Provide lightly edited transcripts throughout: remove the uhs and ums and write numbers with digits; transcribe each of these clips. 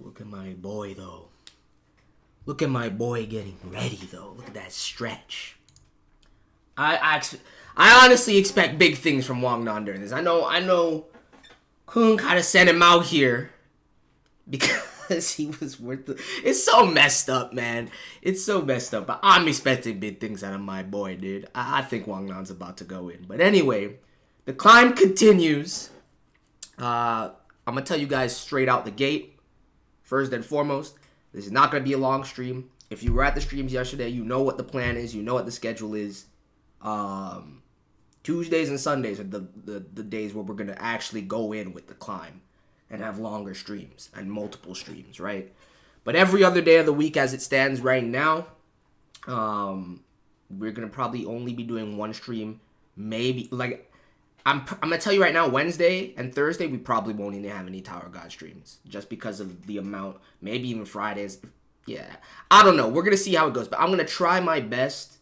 Look at my boy, though. Look at my boy getting ready, though. Look at that stretch. I honestly expect big things from Wang Nan during this. I know Kung kind of sent him out here because he was worth it. It's so messed up, man. It's so messed up. But I'm expecting big things out of my boy, dude. I think Wang Nan's about to go in. But anyway, the climb continues. I'm going to tell you guys straight out the gate. First and foremost, this is not going to be a long stream. If you were at the streams yesterday, you know what the plan is. You know what the schedule is. Tuesdays and Sundays are the days where we're going to actually go in with the climb and have longer streams and multiple streams, right? But every other day of the week as it stands right now, we're going to probably only be doing one stream. Maybe, like, I'm going to tell you right now, Wednesday and Thursday, we probably won't even have any Tower of God streams. Just because of the amount, maybe even Fridays. Yeah, I don't know. We're going to see how it goes. But I'm going to try my best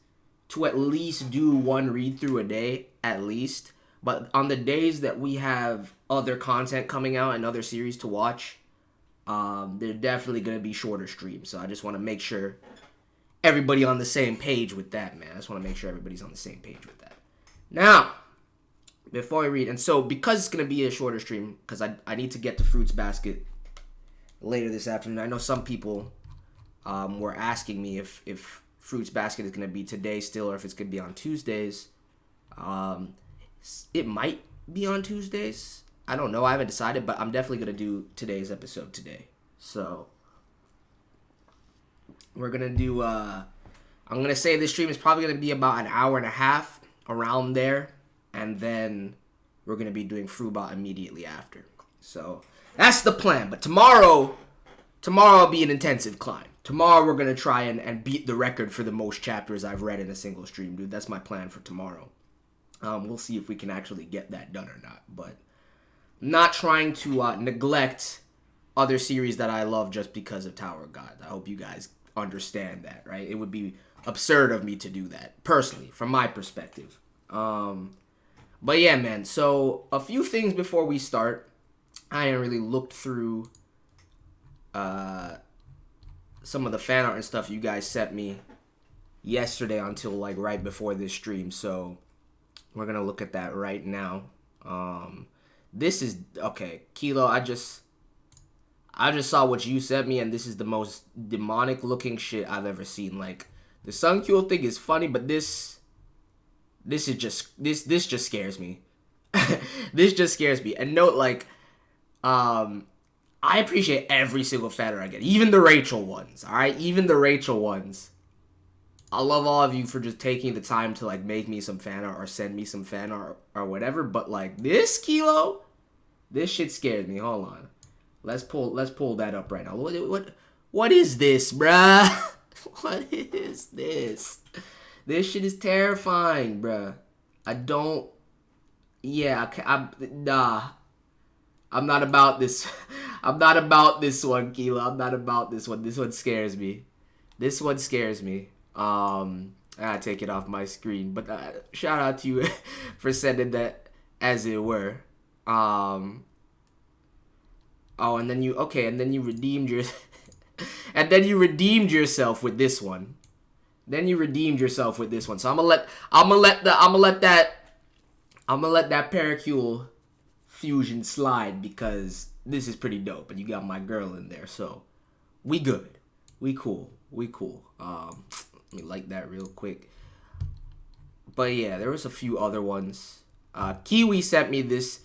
to at least do one read-through a day, at least. But on the days that we have other content coming out and other series to watch, they're definitely going to be shorter streams. So I just want to make sure everybody on the same page with that, man. I just want to make sure everybody's on the same page with that. Now, before I read, and so because it's going to be a shorter stream, because I need to get to Fruits Basket later this afternoon. I know some people were asking me if Fruits Basket is going to be today still or if it's going to be on Tuesdays. It might be on Tuesdays. I don't know. I haven't decided, but I'm definitely going to do today's episode today. So we're going to do, I'm going to say this stream is probably going to be about an hour and a half, around there. And then we're going to be doing Fruba immediately after. So that's the plan. But tomorrow will be an intensive climb. Tomorrow we're going to try and beat the record for the most chapters I've read in a single stream, dude. That's my plan for tomorrow. We'll see if we can actually get that done or not. But I'm not trying to neglect other series that I love just because of Tower of God. I hope you guys understand that, right? It would be absurd of me to do that, personally, from my perspective. But yeah, man, so a few things before we start. I ain't really looked through some of the fan art and stuff you guys sent me yesterday until like right before this stream, so we're gonna look at that right now. This is okay, Kilo. I just saw what you sent me, and this is the most demonic looking shit I've ever seen. Like, the Sunkyul thing is funny, but this just scares me. This just scares me. And note, like, I appreciate every single fan art I get, even the Rachel ones. All right, even the Rachel ones. I love all of you for just taking the time to like make me some fan art or send me some fan art or whatever. But like this, Kilo, this shit scares me. Hold on, let's pull that up right now. What is this, bruh? What is this? This shit is terrifying, bruh. Nah. I'm not about this. I'm not about this one, Kilo. I'm not about this one. This one scares me. I gotta take it off my screen. But shout out to you for sending that, as it were. And then you redeemed your and then you redeemed yourself with this one. So I'm gonna let that Paracule fusion slide because this is pretty dope, and you got my girl in there, so we good, we cool. Let me like that real quick. But yeah, there was a few other ones. Kiwi sent me this.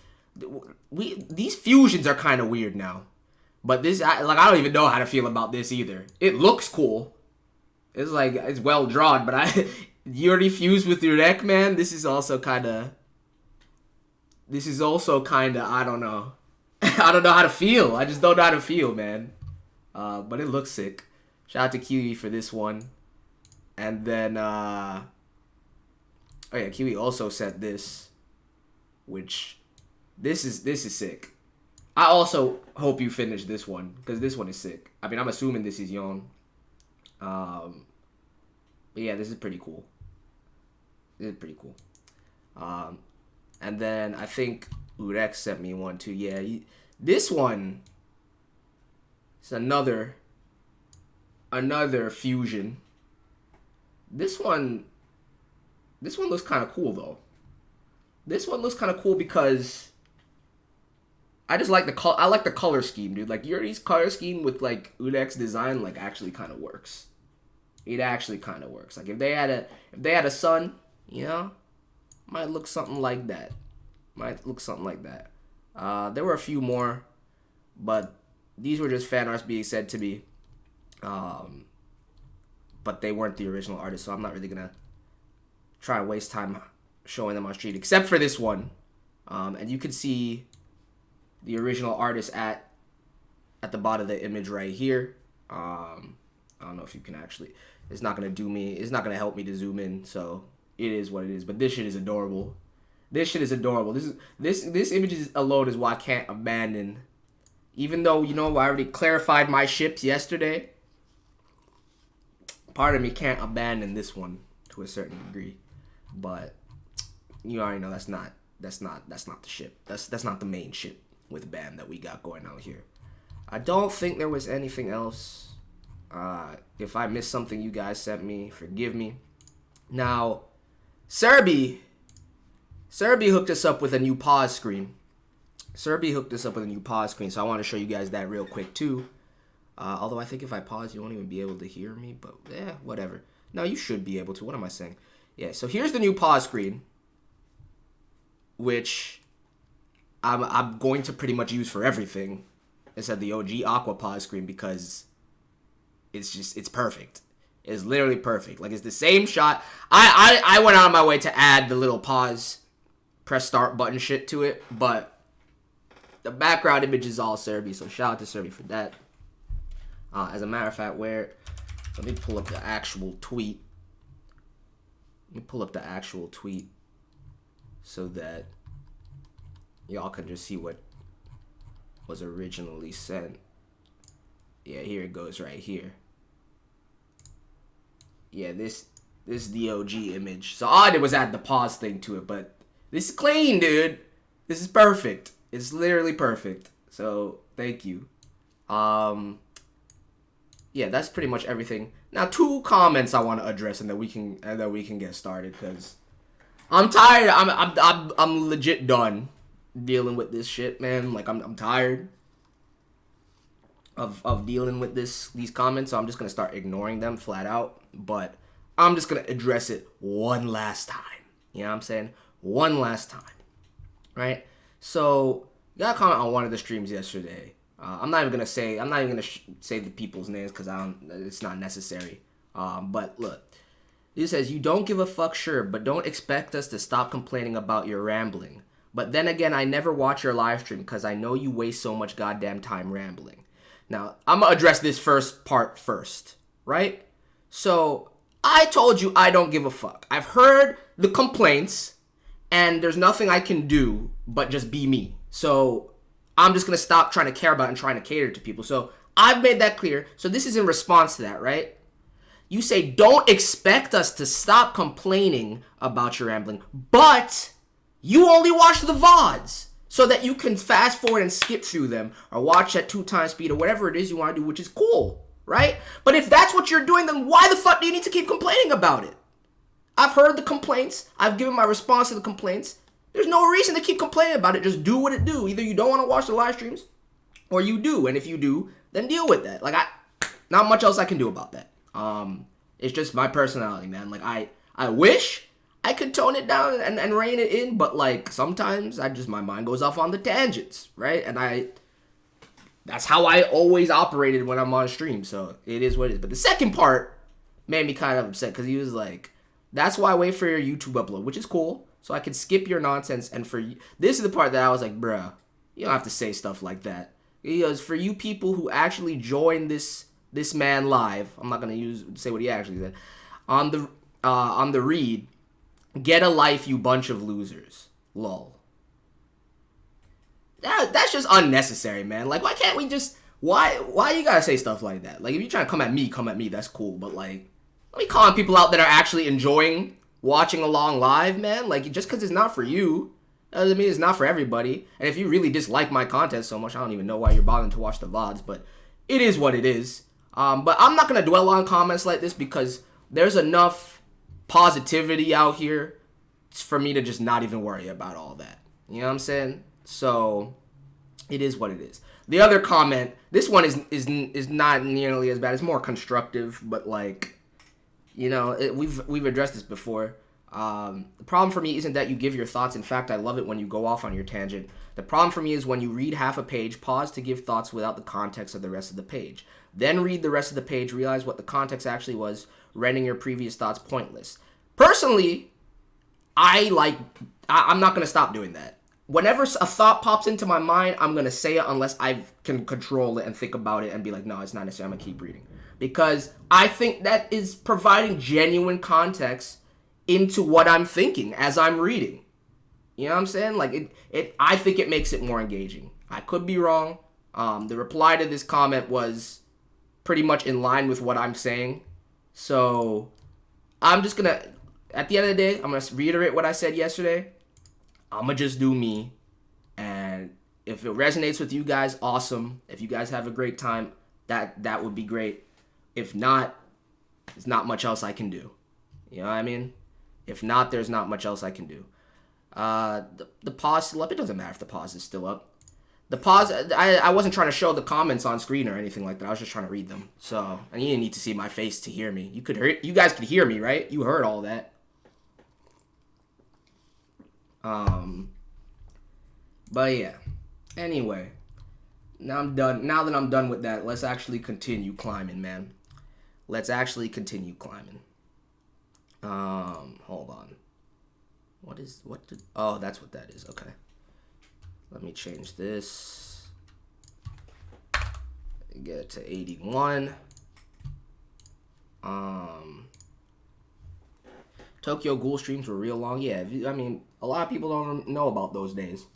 These fusions are kind of weird now, but this I don't even know how to feel about this either. It looks cool. It's like, it's well drawn, but you already fused with your neck, man. This is also kind of, I don't know. I don't know how to feel. I just don't know how to feel, man. But it looks sick. Shout out to Kiwi for this one. And then, Kiwi also sent this, which, this is sick. I also hope you finish this one, because this one is sick. I mean, I'm assuming this is Yon. But yeah, this is pretty cool. And then I think Urex sent me one too. Yeah, this one It's another fusion. This one looks kind of cool though. This one looks kind of cool because I just like I like the color scheme, dude. Like Yuri's color scheme with like Udek's design, like actually kind of works. It actually kind of works. Like if they had a son, you know, might look something like that. There were a few more, but these were just fan arts being said to be. But they weren't the original artist, so I'm not really gonna try and waste time showing them on stream, except for this one. And you can see the original artist at the bottom of the image right here. I don't know if you can actually. It's not gonna help me to zoom in, so it is what it is. But this shit is adorable. This image alone is why I can't abandon. Even though, you know, I already clarified my ships yesterday, part of me can't abandon this one to a certain degree. But you already know that's not the ship. That's not the main ship with Bam that we got going on here. I don't think there was anything else. If I missed something you guys sent me, forgive me. Now, Serby hooked us up with a new pause screen. So I want to show you guys that real quick too. Although I think if I pause, you won't even be able to hear me. But yeah, whatever. No, you should be able to. What am I saying? Yeah, so here's the new pause screen, which I'm going to pretty much use for everything. Instead of the OG Aqua pause screen because it's perfect. It's literally perfect. Like, it's the same shot. I went out of my way to add the little pause, press start button shit to it, but the background image is all Serby, so shout out to Serby for that. As a matter of fact, let me pull up the actual tweet. So that y'all can just see what was originally sent. Yeah, here it goes right here. Yeah, this is the OG image. So all I did was add the pause thing to it, but this is clean, dude. This is perfect. It's literally perfect. So thank you. Yeah, that's pretty much everything. Now, 2 comments I want to address, and then we can get started because I'm tired. I'm legit done dealing with this shit, man. Like I'm tired of dealing with these comments, so I'm just gonna start ignoring them flat out. But I'm just gonna address it one last time. You know what I'm saying? One last time, right? So you got a comment on one of the streams yesterday. I'm not even gonna say the people's names because it's not necessary. But look, it says you don't give a fuck, sure, but don't expect us to stop complaining about your rambling. But then again, I never watch your live stream because I know you waste so much goddamn time rambling. Now, I'm gonna address this first part first, right? So I told you I don't give a fuck. I've heard the complaints, and there's nothing I can do but just be me. So I'm just going to stop trying to care about and trying to cater to people. So I've made that clear. So this is in response to that, right? You say, don't expect us to stop complaining about your rambling, but you only watch the VODs so that you can fast forward and skip through them or watch at 2x speed or whatever it is you want to do, which is cool, right? But if that's what you're doing, then why the fuck do you need to keep complaining about it? I've heard the complaints. I've given my response to the complaints. There's no reason to keep complaining about it. Just do what it do. Either you don't want to watch the live streams or you do. And if you do, then deal with that. Like, not much else I can do about that. It's just my personality, man. Like, I wish I could tone it down and rein it in, but like sometimes my mind goes off on the tangents, right? And that's how I always operated when I'm on stream. So it is what it is. But the second part made me kind of upset because he was like, that's why I wait for your YouTube upload, which is cool. So I can skip your nonsense. And this is the part that I was like, bruh, you don't have to say stuff like that. He goes, for you people who actually join this man live, I'm not gonna say what he actually said, on the read, get a life, you bunch of losers. Lol. That's just unnecessary, man. Like, why can't we just, why you gotta say stuff like that? Like, if you're trying to come at me, that's cool. But like, let me call people out that are actually enjoying watching along live, man. Like, just because it's not for you doesn't mean it's not for everybody. And if you really dislike my content so much, I don't even know why you're bothering to watch the VODs. But it is what it is. But I'm not going to dwell on comments like this because there's enough positivity out here for me to just not even worry about all that. You know what I'm saying? So it is what it is. The other comment, this one is not nearly as bad. It's more constructive, but like, you know, we've addressed this before. The problem for me isn't that you give your thoughts. In fact, I love it when you go off on your tangent. The problem for me is when you read half a page, pause to give thoughts without the context of the rest of the page. Then read the rest of the page, realize what the context actually was, rendering your previous thoughts pointless. Personally, I'm not going to stop doing that. Whenever a thought pops into my mind, I'm going to say it unless I can control it and think about it and be like, no, it's not necessary. I'm going to keep reading. Because I think that is providing genuine context into what I'm thinking as I'm reading. You know what I'm saying? Like, I think it makes it more engaging. I could be wrong. The reply to this comment was pretty much in line with what I'm saying. So, I'm just going to, at the end of the day, I'm going to reiterate what I said yesterday. I'm going to just do me. And if it resonates with you guys, awesome. If you guys have a great time, that would be great. If not, there's not much else I can do. You know what I mean? If not, there's not much else I can do. The pause still up. It doesn't matter if the pause is still up. The pause, I wasn't trying to show the comments on screen or anything like that. I was just trying to read them. So, and you didn't need to see my face to hear me. You guys could hear me, right? You heard all that. But yeah. Anyway, now I'm done. Now that I'm done with that, let's actually continue climbing, man. Let's actually continue climbing. Hold on. Oh, that's what that is. Okay. Let me change this. Get it to 81. Tokyo Ghoul streams were real long. Yeah, I mean, a lot of people don't know about those days.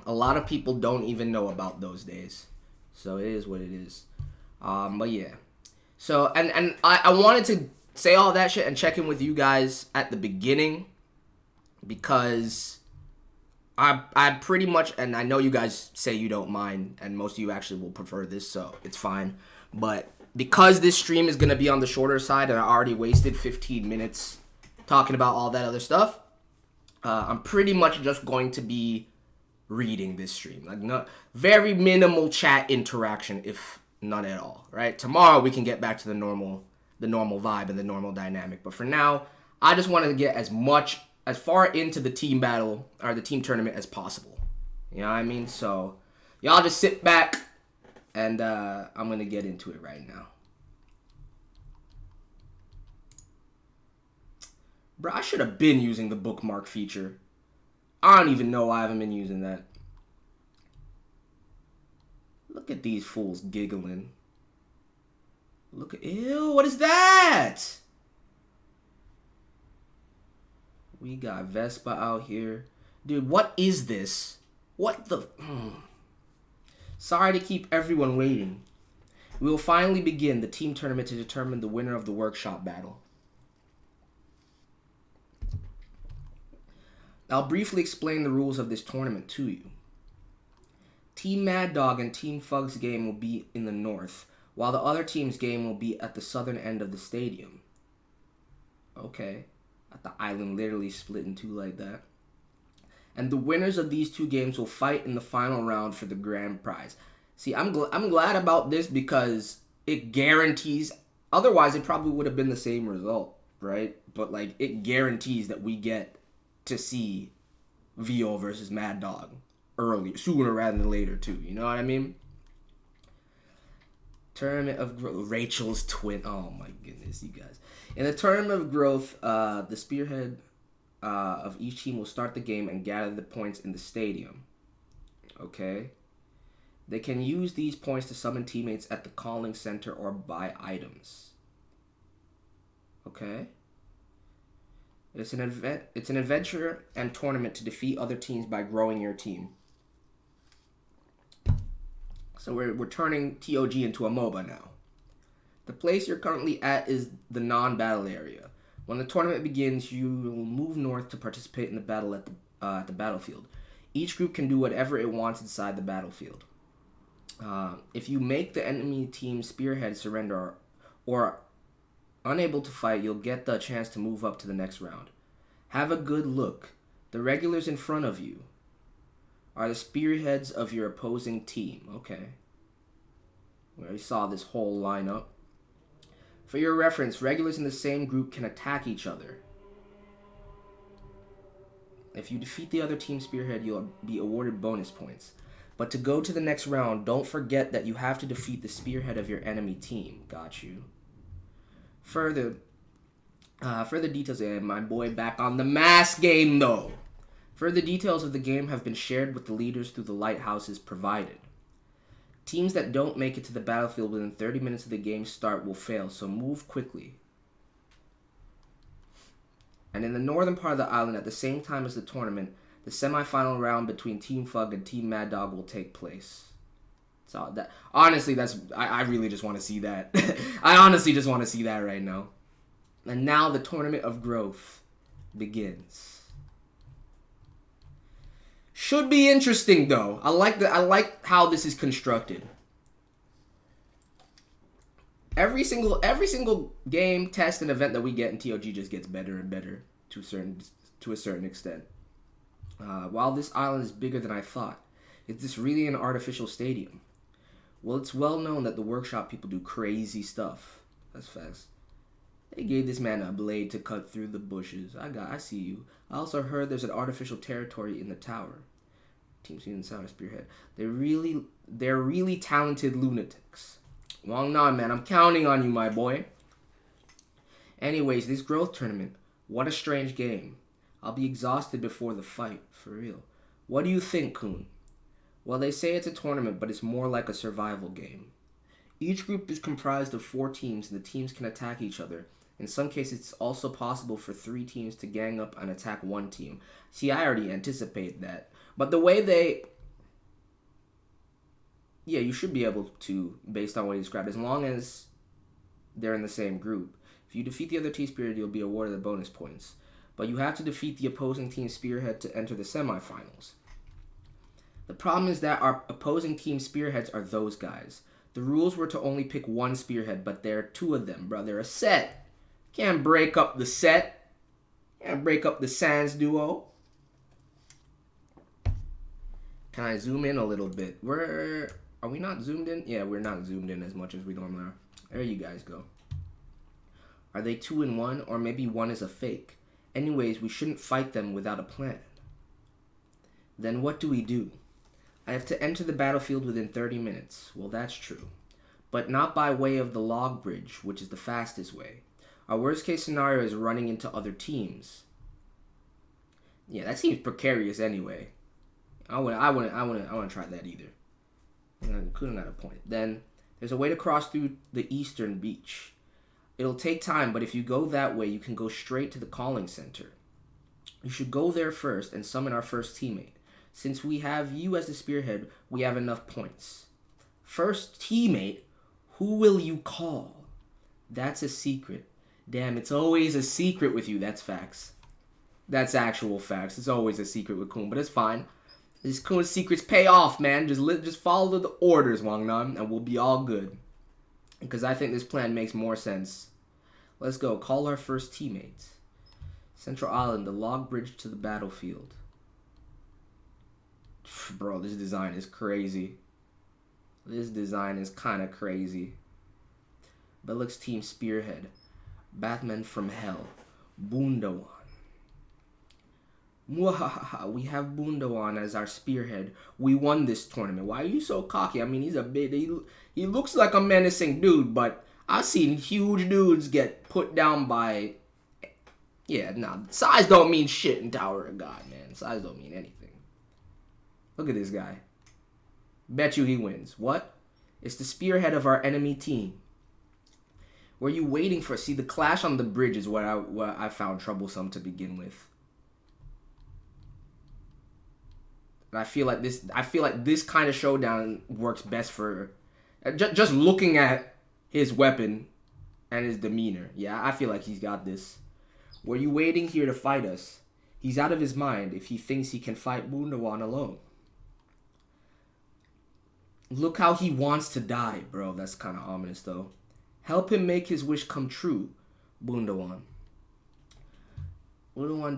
A lot of people don't even know about those days. So it is what it is. But yeah. So, and I wanted to say all that shit and check in with you guys at the beginning because I pretty much, and I know you guys say you don't mind, and most of you actually will prefer this, so it's fine. But because this stream is going to be on the shorter side and I already wasted 15 minutes talking about all that other stuff, I'm pretty much just going to be reading this stream. Like, very minimal chat interaction, if none at all, right? Tomorrow we can get back to the normal vibe and the normal dynamic. But for now, I just wanted to get as far into the team battle or the team tournament as possible. You know what I mean? So y'all just sit back and I'm going to get into it right now. Bro, I should have been using the bookmark feature. I don't even know why I haven't been using that. Look at these fools giggling. Look at, ew, what is that? We got Vespa out here. Dude, what is this? What the? Sorry to keep everyone waiting. We will finally begin the team tournament to determine the winner of the workshop battle. I'll briefly explain the rules of this tournament to you. Team Mad Dog and Team Fug's game will be in the north, while the other team's game will be at the southern end of the stadium. Okay. The island literally split in two like that. And the winners of these two games will fight in the final round for the grand prize. See, I'm glad about this because it guarantees, otherwise it probably would have been the same result, right? But like, it guarantees that we get to see VO versus Mad Dog sooner rather than later too. You know what I mean? Tournament of Growth. Rachel's twin. Oh my goodness, you guys. In the Tournament of Growth, the spearhead of each team will start the game and gather the points in the stadium. Okay? They can use these points to summon teammates at the calling center or buy items. Okay? It's an adventure and tournament to defeat other teams by growing your team. So we're turning TOG into a MOBA now. The place you're currently at is the non-battle area. When the tournament begins, you will move north to participate in the battle at the battlefield. Each group can do whatever it wants inside the battlefield. If you make the enemy team spearhead surrender or unable to fight, you'll get the chance to move up to the next round. Have a good look. The regulars in front of you are the spearheads of your opposing team. Okay. We already saw this whole lineup. For your reference, regulars in the same group can attack each other. If you defeat the other team's spearhead, you'll be awarded bonus points. But to go to the next round, don't forget that you have to defeat the spearhead of your enemy team. Got you. Further details. My boy back on the mask game, though. Further details of the game have been shared with the leaders through the lighthouses provided. Teams that don't make it to the battlefield within 30 minutes of the game's start will fail, so move quickly. And in the northern part of the island, at the same time as the tournament, the semi-final round between Team Fug and Team Mad Dog will take place. So that honestly, I really just want to see that. I honestly just want to see that right now. And now the Tournament of Growth begins. Should be interesting though. I like how this is constructed. Every single game, test, and event that we get in TOG just gets better and better to a certain extent. While this island is bigger than I thought, is this really an artificial stadium? Well, it's well known that the workshop people do crazy stuff. That's facts. They gave this man a blade to cut through the bushes. I see you. I also heard there's an artificial territory in the tower. Team Student Sound Spearhead. They're really talented lunatics. Long non, man. I'm counting on you, my boy. Anyways, this growth tournament. What a strange game. I'll be exhausted before the fight, for real. What do you think, Kun? Well, they say it's a tournament, but it's more like a survival game. Each group is comprised of 4 teams, and the teams can attack each other. In some cases, it's also possible for 3 teams to gang up and attack 1 team. See, I already anticipate that. But the way they... Yeah, you should be able to, based on what he described, as long as they're in the same group. If you defeat the other team's spearhead, you'll be awarded the bonus points. But you have to defeat the opposing team's spearhead to enter the semifinals. The problem is that our opposing team's spearheads are those guys. The rules were to only pick 1 spearhead, but there are 2 of them, bro. They're a set. Can't break up the set. Can't break up the Sans duo. Can I zoom in a little bit? Are we not zoomed in? Yeah, we're not zoomed in as much as we normally are. There you guys go. Are they 2 in 1? Or maybe 1 is a fake. Anyways, we shouldn't fight them without a plan. Then what do we do? I have to enter the battlefield within 30 minutes. Well, that's true. But not by way of the log bridge, which is the fastest way. Our worst case scenario is running into other teams. Yeah, that seems precarious anyway. I wouldn't try that either. Couldn't have a point. Then there's a way to cross through the eastern beach. It'll take time, but if you go that way, you can go straight to the calling center. You should go there first and summon our first teammate. Since we have you as the spearhead, we have enough points. First teammate? Who will you call? That's a secret. Damn, it's always a secret with you. That's facts. That's actual facts. It's always a secret with Kun, but it's fine. These Kun's secrets pay off, man. Just follow the orders, Wangnan, and we'll be all good. Because I think this plan makes more sense. Let's go. Call our first teammates. Central Island, the log bridge to the battlefield. Bro, this design is crazy. This design is kind of crazy. Belix Team Spearhead. Batman from Hell. Bundawan. Mwahaha, we have Bundawan as our spearhead. We won this tournament. Why are you so cocky? I mean, he's a bit... He looks like a menacing dude, but I've seen huge dudes get put down by... Yeah, nah, size don't mean shit in Tower of God, man. Size don't mean anything. Look at this guy. Bet you he wins. What? It's the spearhead of our enemy team. Were you waiting for? See, the clash on the bridge is what I found troublesome to begin with. And I feel like this kind of showdown works best for just looking at his weapon and his demeanor. Yeah, I feel like he's got this. Were you waiting here to fight us? He's out of his mind if he thinks he can fight Bundawan alone. Look how he wants to die, bro. That's kind of ominous, though. Help him make his wish come true, Bundawan. Bundawan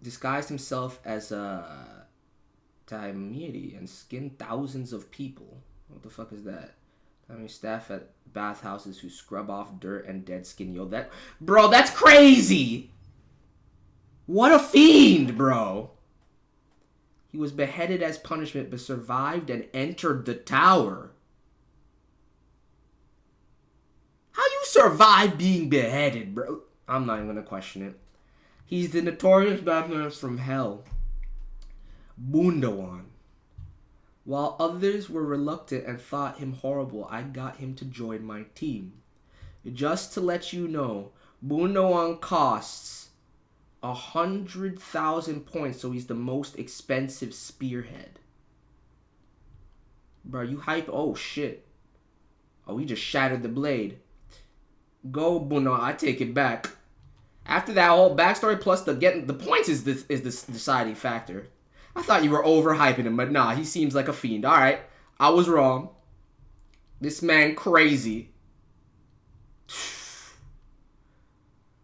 disguised himself as a Taimiri and skinned thousands of people. What the fuck is that? I mean, staff at bathhouses who scrub off dirt and dead skin. Yo, bro, that's crazy! What a fiend, bro! He was beheaded as punishment, but survived and entered the tower. How you survive being beheaded, bro? I'm not even gonna question it. He's the notorious Batman from hell, Bundawan. While others were reluctant and thought him horrible, I got him to join my team. Just to let you know, Bundawan costs 100,000 points, so he's the most expensive spearhead. Bro, you hype? Oh, shit. Oh, he just shattered the blade. Go, Bundawan. I take it back. After that whole backstory plus the points is the deciding factor. I thought you were overhyping him, but nah, he seems like a fiend. Alright, I was wrong. This man crazy.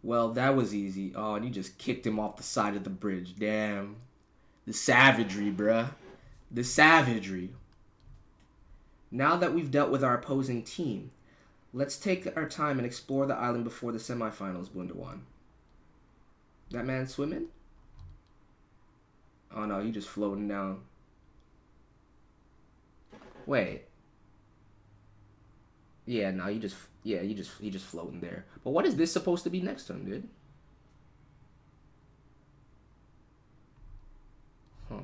Well, that was easy. Oh, and he just kicked him off the side of the bridge. Damn. The savagery, bruh. The savagery. Now that we've dealt with our opposing team, let's take our time and explore the island before the semifinals, Bundawan. That man swimming? Oh no, you just floating down. Wait. Yeah, no, you just floating there. But what is this supposed to be next to him, dude? Huh.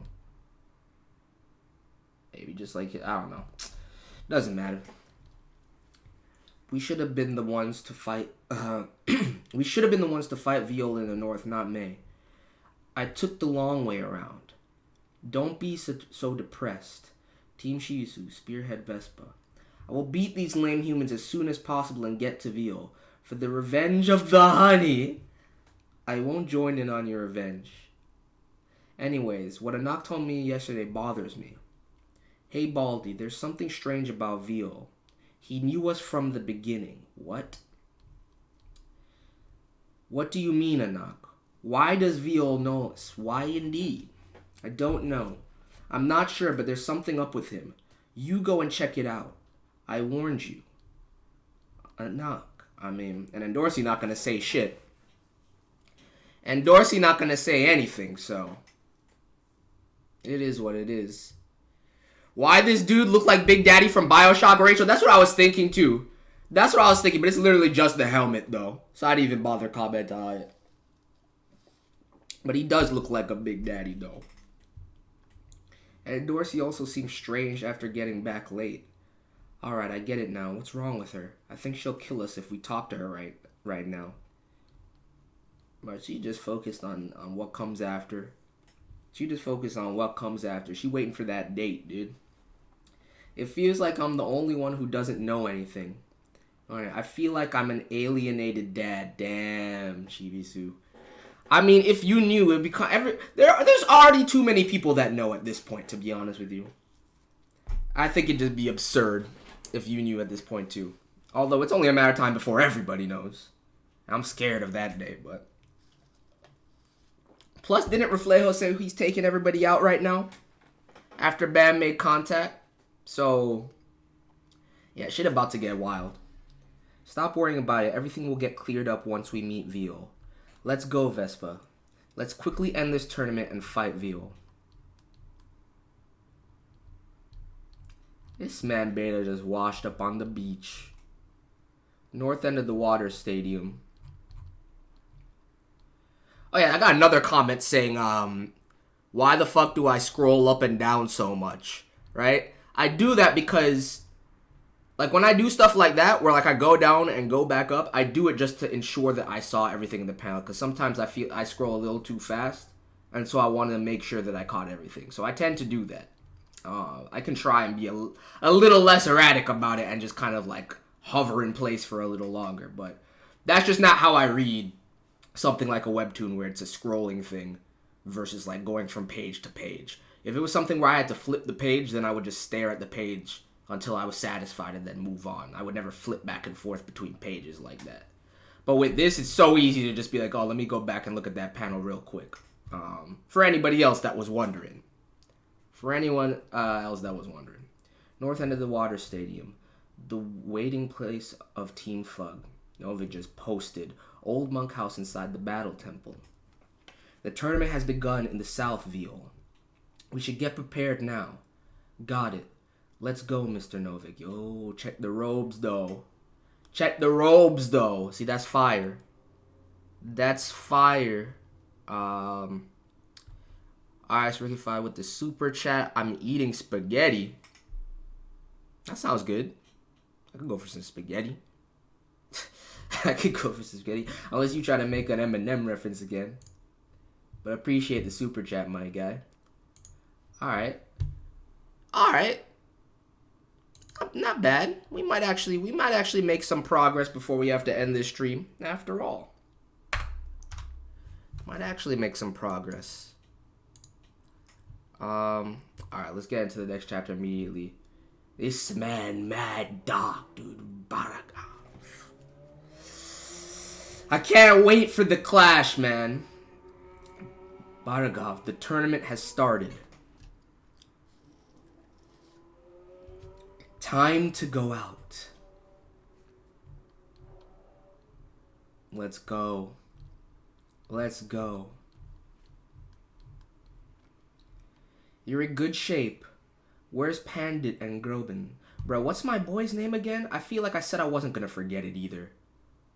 Maybe just like, I don't know. Doesn't matter. We should have been the ones to fight. We should have been the ones to fight Viola in the north, not May. I took the long way around. Don't be so depressed. Team Shizu, Spearhead Vespa. I will beat these lame humans as soon as possible and get to Viol. For the revenge of the honey. I won't join in on your revenge. Anyways, what Anak told me yesterday bothers me. Hey Baldy, there's something strange about Viol. He knew us from the beginning. What? What do you mean, Anak? Why does Viol know us? Why indeed? I don't know. I'm not sure, but there's something up with him. You go and check it out. I warned you. Anak. I mean, and Endorsi not gonna say shit. And Dorsey not gonna say anything, so. It is what it is. Why this dude look like Big Daddy from Bioshock, Rachel? That's what I was thinking too. That's what I was thinking, but it's literally just the helmet though. So I didn't even bother commenting on it. But he does look like a Big Daddy though. And Dorsey also seems strange after getting back late. Alright, I get it now. What's wrong with her? I think she'll kill us if we talk to her right now. But she just focused on what comes after. She just focused on what comes after. She waiting for that date, dude. It feels like I'm the only one who doesn't know anything. Alright, I feel like I'm an alienated dad. Damn, Chibisu. I mean, if you knew, it'd become there's already too many people that know at this point, to be honest with you. I think it'd just be absurd if you knew at this point too. Although it's only a matter of time before everybody knows. I'm scared of that day, but. Plus, didn't Reflejo say he's taking everybody out right now? After Bam made contact? So, yeah, shit about to get wild. Stop worrying about it. Everything will get cleared up once we meet Viol. Let's go, Vespa. Let's quickly end this tournament and fight Viol. This man Beta just washed up on the beach. North end of the water stadium. Oh yeah, I got another comment saying, why the fuck do I scroll up and down so much, right? I do that because, like, when I do stuff like that, where, like, I go down and go back up, I do it just to ensure that I saw everything in the panel, because sometimes I feel I scroll a little too fast, and so I want to make sure that I caught everything. So I tend to do that. I can try and be a little less erratic about it and just kind of, like, hover in place for a little longer, but that's just not how I read something like a webtoon where it's a scrolling thing versus like going from page to page. If it was something where I had to flip the page, then I would just stare at the page until I was satisfied and then move on. I would never flip back and forth between pages like that. But with this, it's so easy to just be like, oh, let me go back and look at that panel real quick. For anybody else that was wondering. For anyone else that was wondering. North end of the water stadium. The waiting place of Team Fug. Novik just posted. Old monk house inside the battle temple. The tournament has begun in the south, Viol. We should get prepared now. Got it. Let's go, Mr. Novik. Yo, check the robes, though. Check the robes, though. See, that's fire. That's fire. Alright, so Ricky Five with the super chat. I'm eating spaghetti. That sounds good. I could go for some spaghetti. I could go for some spaghetti. Unless you try to make an Eminem reference again. But I appreciate the super chat, my guy. Alright. Alright. Not bad. We might actually make some progress before we have to end this stream. After all. Might actually make some progress. Alright, let's get into the next chapter immediately. This man, Mad Dog, dude. Baragov. I can't wait for the clash, man. Baragov, the tournament has started. Time to go out. Let's go. Let's go. You're in good shape. Where's Pandit and Grobin? Bro, what's my boy's name again? I feel like I said I wasn't gonna forget it either.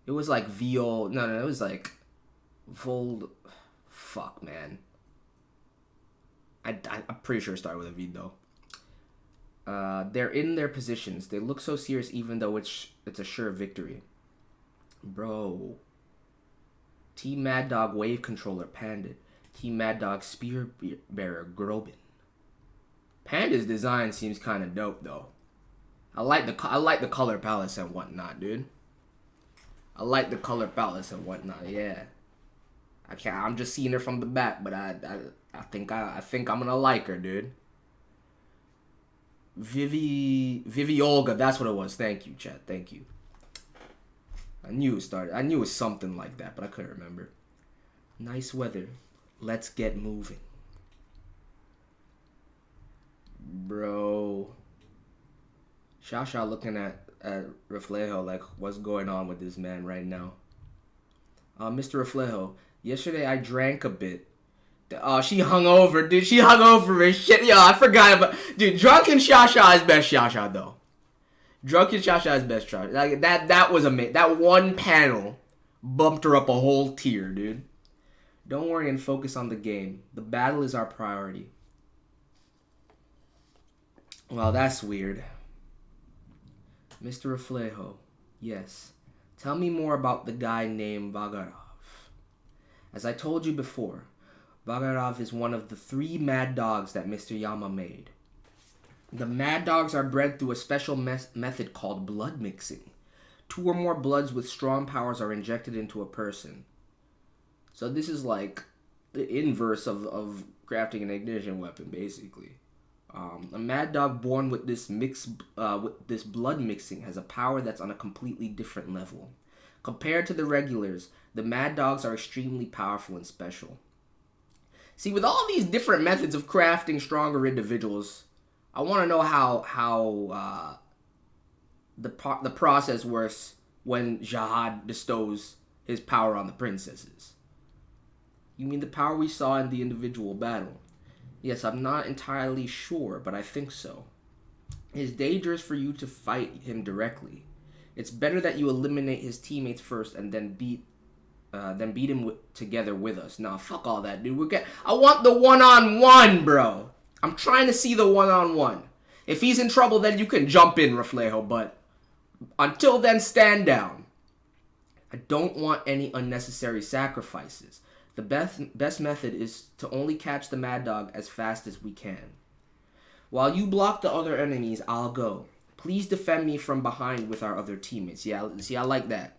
It was like Viol. No, it was like Vold. Fuck, man. I'm pretty sure it started with a V though. They're in their positions. They look so serious even though it's a sure victory. Bro. Team Mad Dog Wave Controller Pandit. Team Mad Dog Spear Bearer Grobin. Panda's design seems kind of dope though. I like the color palettes and whatnot, dude. I like the color palettes and whatnot. Yeah. I'm just seeing her from the back, but I think I'm gonna like her, dude. Vivi Olga, that's what it was. Thank you, chat. Thank you. I knew it started. I knew it was something like that, but I couldn't remember. Nice weather. Let's get moving. Bro. Shasha looking at Reflejo like, what's going on with this man right now? Mr. Reflejo, yesterday I drank a bit. Oh, she hung over, dude. She hung over and shit. Yo, I forgot about... Dude, Drunken Shasha is best Shasha, though. Drunken Shasha is best Shasha. Like, that was amazing. That one panel bumped her up a whole tier, dude. Don't worry and focus on the game. The battle is our priority. Well, that's weird. Mr. Reflejo, yes. Tell me more about the guy named Vagarov. As I told you before, Vagarov is one of the 3 mad dogs that Mr. Yama made. The mad dogs are bred through a special method called blood mixing. 2 or more bloods with strong powers are injected into a person. So this is like the inverse of crafting an ignition weapon, basically. A mad dog born with this blood mixing has a power that's on a completely different level. Compared to the regulars, the mad dogs are extremely powerful and special. See, with all these different methods of crafting stronger individuals, I want to know how the process works when Jihad bestows his power on the princesses. You mean the power we saw in the individual battle? Yes, I'm not entirely sure, but I think so. It is dangerous for you to fight him directly. It's better that you eliminate his teammates first and then beat him together with us. Nah, fuck all that, dude. I want the one-on-one, bro. I'm trying to see the one-on-one. If he's in trouble, then you can jump in, Reflejo, but until then, stand down. I don't want any unnecessary sacrifices. The best method is to only catch the mad dog as fast as we can. While you block the other enemies, I'll go. Please defend me from behind with our other teammates. Yeah, see, I like that.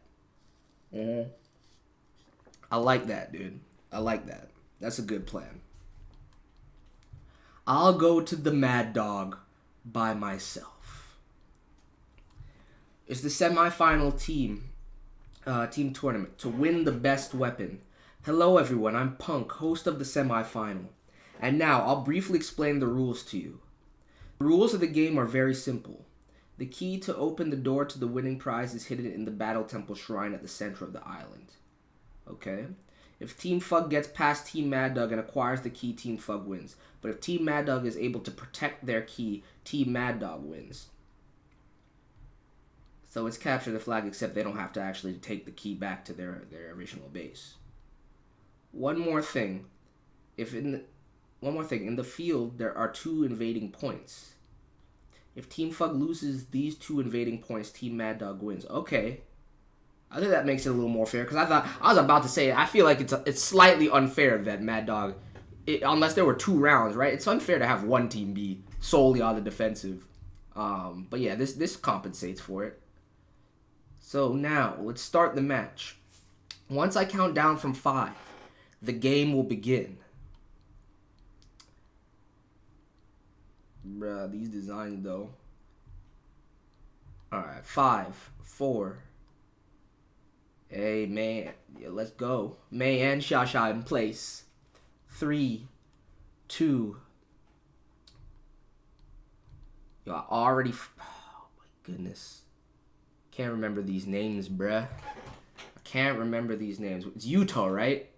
I like that, dude. I like that. That's a good plan. I'll go to the mad dog by myself. It's the semi-final team tournament to win the best weapon. Hello everyone, I'm Punk, host of the semi-final. And now, I'll briefly explain the rules to you. The rules of the game are very simple. The key to open the door to the winning prize is hidden in the Battle Temple Shrine at the center of the island. Okay? If Team Fug gets past Team Mad Dog and acquires the key, Team Fug wins. But if Team Mad Dog is able to protect their key, Team Mad Dog wins. So it's capture the flag, except they don't have to actually take the key back to their original base. One more thing. In the field, there are 2 invading points. If Team Fug loses these 2 invading points, Team Mad Dog wins. Okay. I think that makes it a little more fair, because I was about to say, I feel like it's slightly unfair that Mad Dog, unless there were 2 rounds, right? It's unfair to have one team be solely on the defensive. But yeah, this compensates for it. So now, let's start the match. Once I count down from 5, the game will begin. Bruh, these designs though. Alright, 5, 4. Hey, man. Yeah, let's go. Mei and Shasha in place. 3, 2. Yo, I already... Oh, my goodness. Can't remember these names, bruh. I can't remember these names. It's Yuto, right?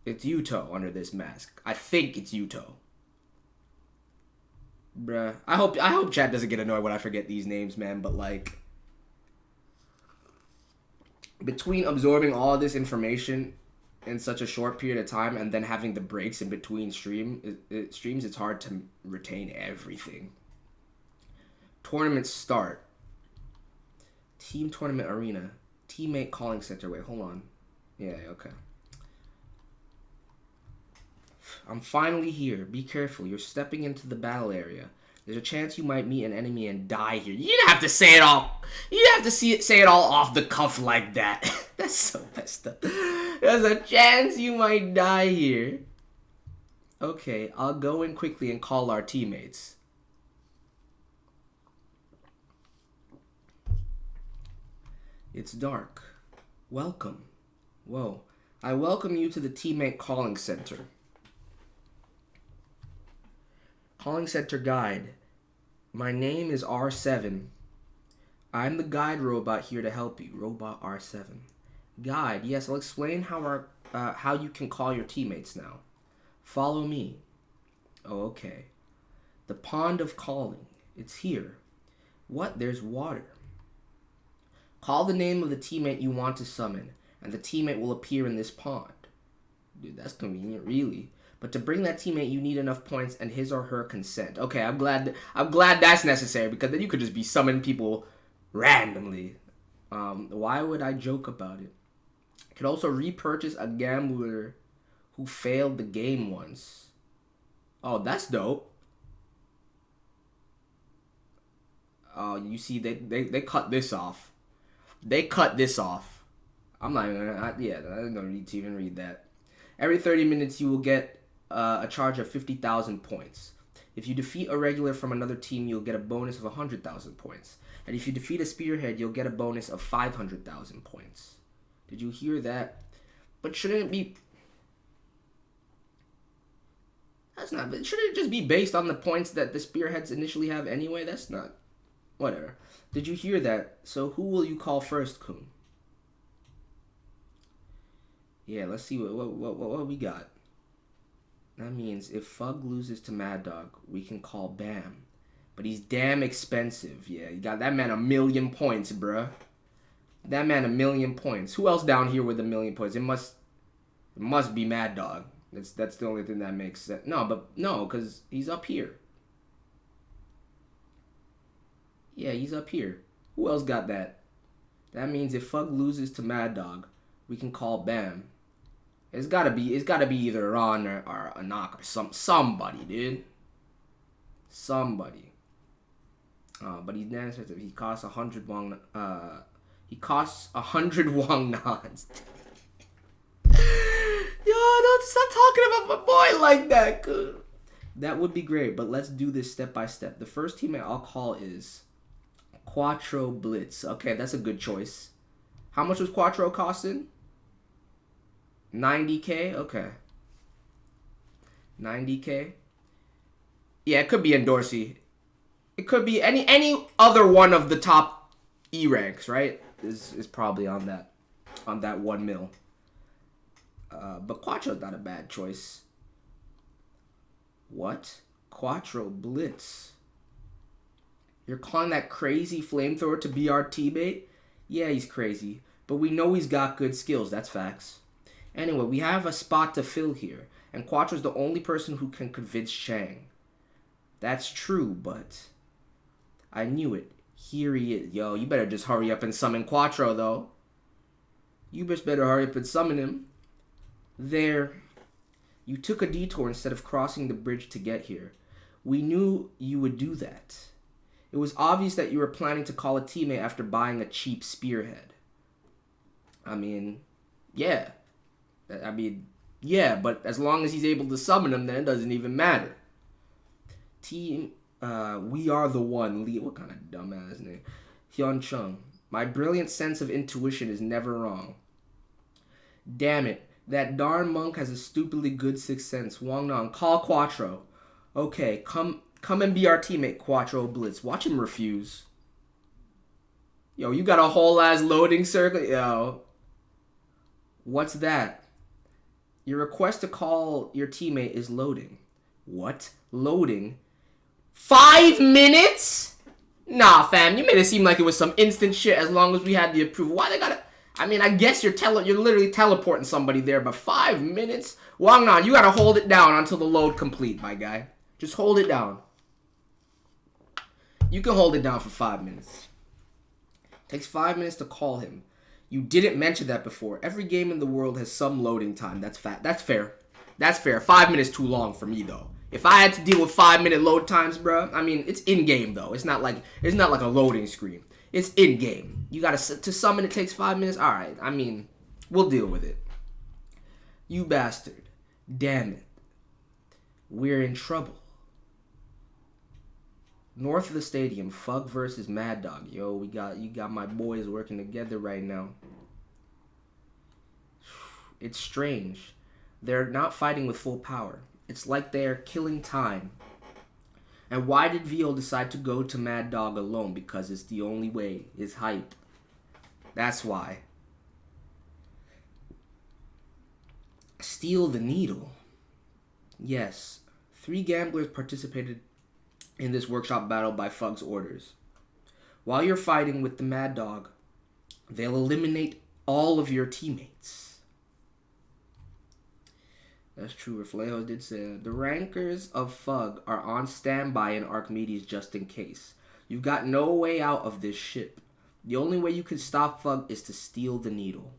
It's Yuto under this mask. I think it's Yuto. Bruh. I hope chat doesn't get annoyed when I forget these names, man. But, like... between absorbing all this information in such a short period of time and then having the breaks in between streams, it's hard to retain everything. Tournaments start. Team tournament arena. Teammate calling center. Wait, hold on. Yeah, okay. I'm finally here. Be careful. You're stepping into the battle area. There's a chance you might meet an enemy and die here. You didn't have to say it all. You didn't have to say it all off the cuff like that. That's so messed up. There's a chance you might die here. Okay, I'll go in quickly and call our teammates. It's dark. Welcome. Whoa. I welcome you to the teammate calling center. Calling center guide. My name is R7. I'm the guide robot here to help you. Robot R7. Guide. Yes, I'll explain how you can call your teammates now. Follow me. Oh, okay. The pond of calling. It's here. What? There's water. Call the name of the teammate you want to summon, and the teammate will appear in this pond. Dude, that's convenient, really. But to bring that teammate, you need enough points and his or her consent. Okay, I'm glad that's necessary, because then you could just be summoning people randomly. Why would I joke about it? You could also repurchase a gambler who failed the game once. Oh, that's dope. Oh, you see, they cut this off. They cut this off. I'm not even gonna... I don't need to even read that. Every 30 minutes, you will get a charge of 50,000 points. If you defeat a regular from another team, you'll get a bonus of 100,000 points. And if you defeat a spearhead, you'll get a bonus of 500,000 points. Did you hear that? But shouldn't it be... Shouldn't it just be based on the points that the spearheads initially have anyway? That's not... Whatever. Did you hear that? So who will you call first, Kun? Yeah, let's see what we got. That means if Fug loses to Mad Dog, we can call Bam. But he's damn expensive. Yeah, you got that man 1,000,000 points, bruh. That man 1,000,000 points. Who else down here with 1,000,000 points? It must be Mad Dog. That's the only thing that makes sense. No, because he's up here. Yeah, he's up here. Who else got that? That means if Fug loses to Mad Dog, we can call Bam. It's gotta be either Ron or a knock or somebody, dude. Somebody. But he's damn expensive. He costs 100 won. He costs 100 won nons. Yo, don't stop talking about my boy like that. That would be great, but let's do this step by step. The first teammate I'll call is Quattro Blitz. Okay, that's a good choice. How much was Quattro costing? 90k? Okay. 90k? Yeah, it could be Endorsey. It could be any other one of the top E ranks, right? Is probably on that 1 mil. But Quattro's not a bad choice. What? Quattro Blitz. You're calling that crazy flamethrower to be our teammate? Yeah, he's crazy. But we know he's got good skills. That's facts. Anyway, we have a spot to fill here. And Quattro's the only person who can convince Chang. That's true, but I knew it. Here he is. Yo, you better just hurry up and summon Quattro, though. You just better hurry up and summon him. There. You took a detour instead of crossing the bridge to get here. We knew you would do that. It was obvious that you were planning to call a teammate after buying a cheap spearhead. I mean, yeah. Yeah, but as long as he's able to summon him, then it doesn't even matter. We are the one. What kind of dumbass name? Hyun Chung. My brilliant sense of intuition is never wrong. Damn it. That darn monk has a stupidly good sixth sense. Wang Nong, call Quattro. Okay, come and be our teammate, Quattro Blitz. Watch him refuse. Yo, you got a whole ass loading circle? Yo. What's that? Your request to call your teammate is loading. What? Loading? 5 minutes? Nah, fam. You made it seem like it was some instant shit as long as we had the approval. Why they gotta... I mean, I guess you're literally teleporting somebody there, but 5 minutes? Wang Nan, you gotta hold it down until the load complete, my guy. Just hold it down. You can hold it down for 5 minutes. Takes 5 minutes to call him. You didn't mention that before. Every game in the world has some loading time. That's fair. That's fair. 5 minutes too long for me, though. If I had to deal with 5-minute load times, bro, I mean, it's in-game, though. It's not like a loading screen. It's in-game. You gotta... To summon, it takes 5 minutes? Alright, I mean, we'll deal with it. You bastard. Damn it. We're in trouble. North of the stadium, Fug versus Mad Dog. Yo, you got my boys working together right now. It's strange. They're not fighting with full power. It's like they're killing time. And why did Vio decide to go to Mad Dog alone? Because it's the only way. It's hype. That's why. Steal the needle. Yes. 3 gamblers participated in this workshop battle by Fug's orders. While you're fighting with the Mad Dog, they'll eliminate all of your teammates. That's true. Reflejo did say that. The rankers of Fug are on standby in Archimedes just in case. You've got no way out of this ship. The only way you can stop Fug is to steal the needle.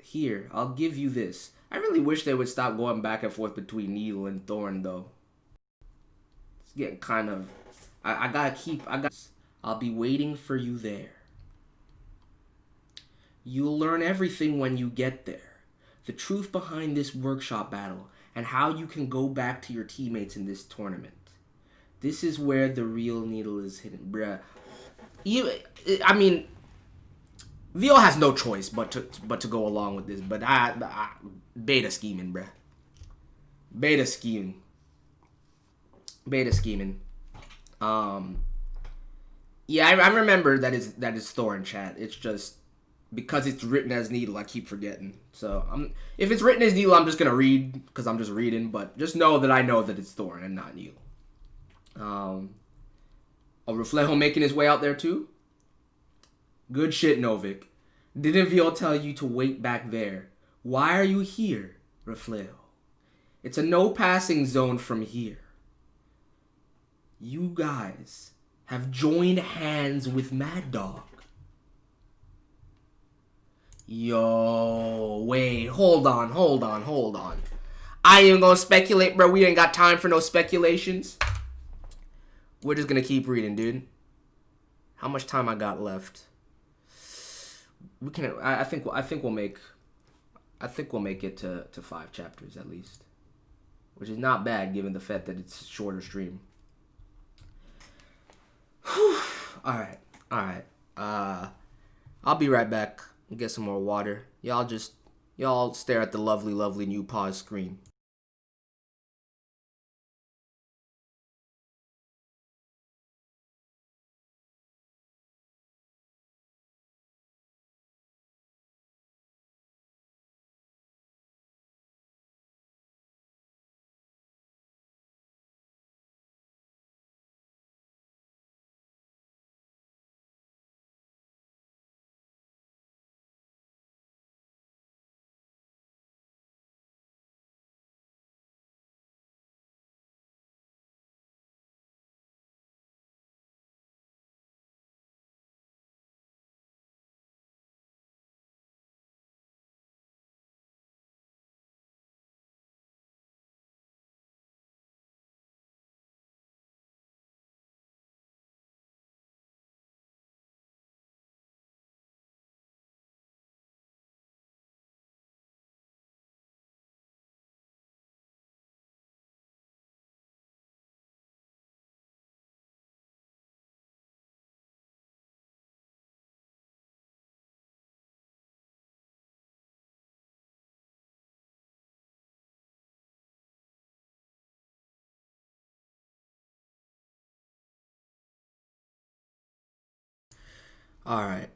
Here, I'll give you this. I really wish they would stop going back and forth between Needle and Thorn, though. It's getting kind of... I'll be waiting for you there. You'll learn everything when you get there. The truth behind this workshop battle, and how you can go back to your teammates in this tournament. This is where the real needle is hidden, bruh. I mean, Vio has no choice but to go along with this. But beta scheming, bruh. Beta scheming. Yeah, I remember that is Thor in chat. It's just because it's written as Needle, I keep forgetting. So if it's written as Needle, I'm just gonna read because I'm just reading. But just know that I know that it's Thor and not Needle. Reflejo making his way out there too. Good shit, Novik. Didn't Vio tell you to wait back there? Why are you here, Reflejo? It's a no passing zone from here. You guys have joined hands with Mad Dog. Yo, wait, hold on. I ain't gonna speculate, bro. We ain't got time for no speculations. We're just gonna keep reading, dude. How much time I got left? We can. I think we'll make it to 5 chapters at least, which is not bad given the fact that it's a shorter stream. All right. All right. I'll be right back. Get some more water. Y'all stare at the lovely, lovely new pause screen. All right.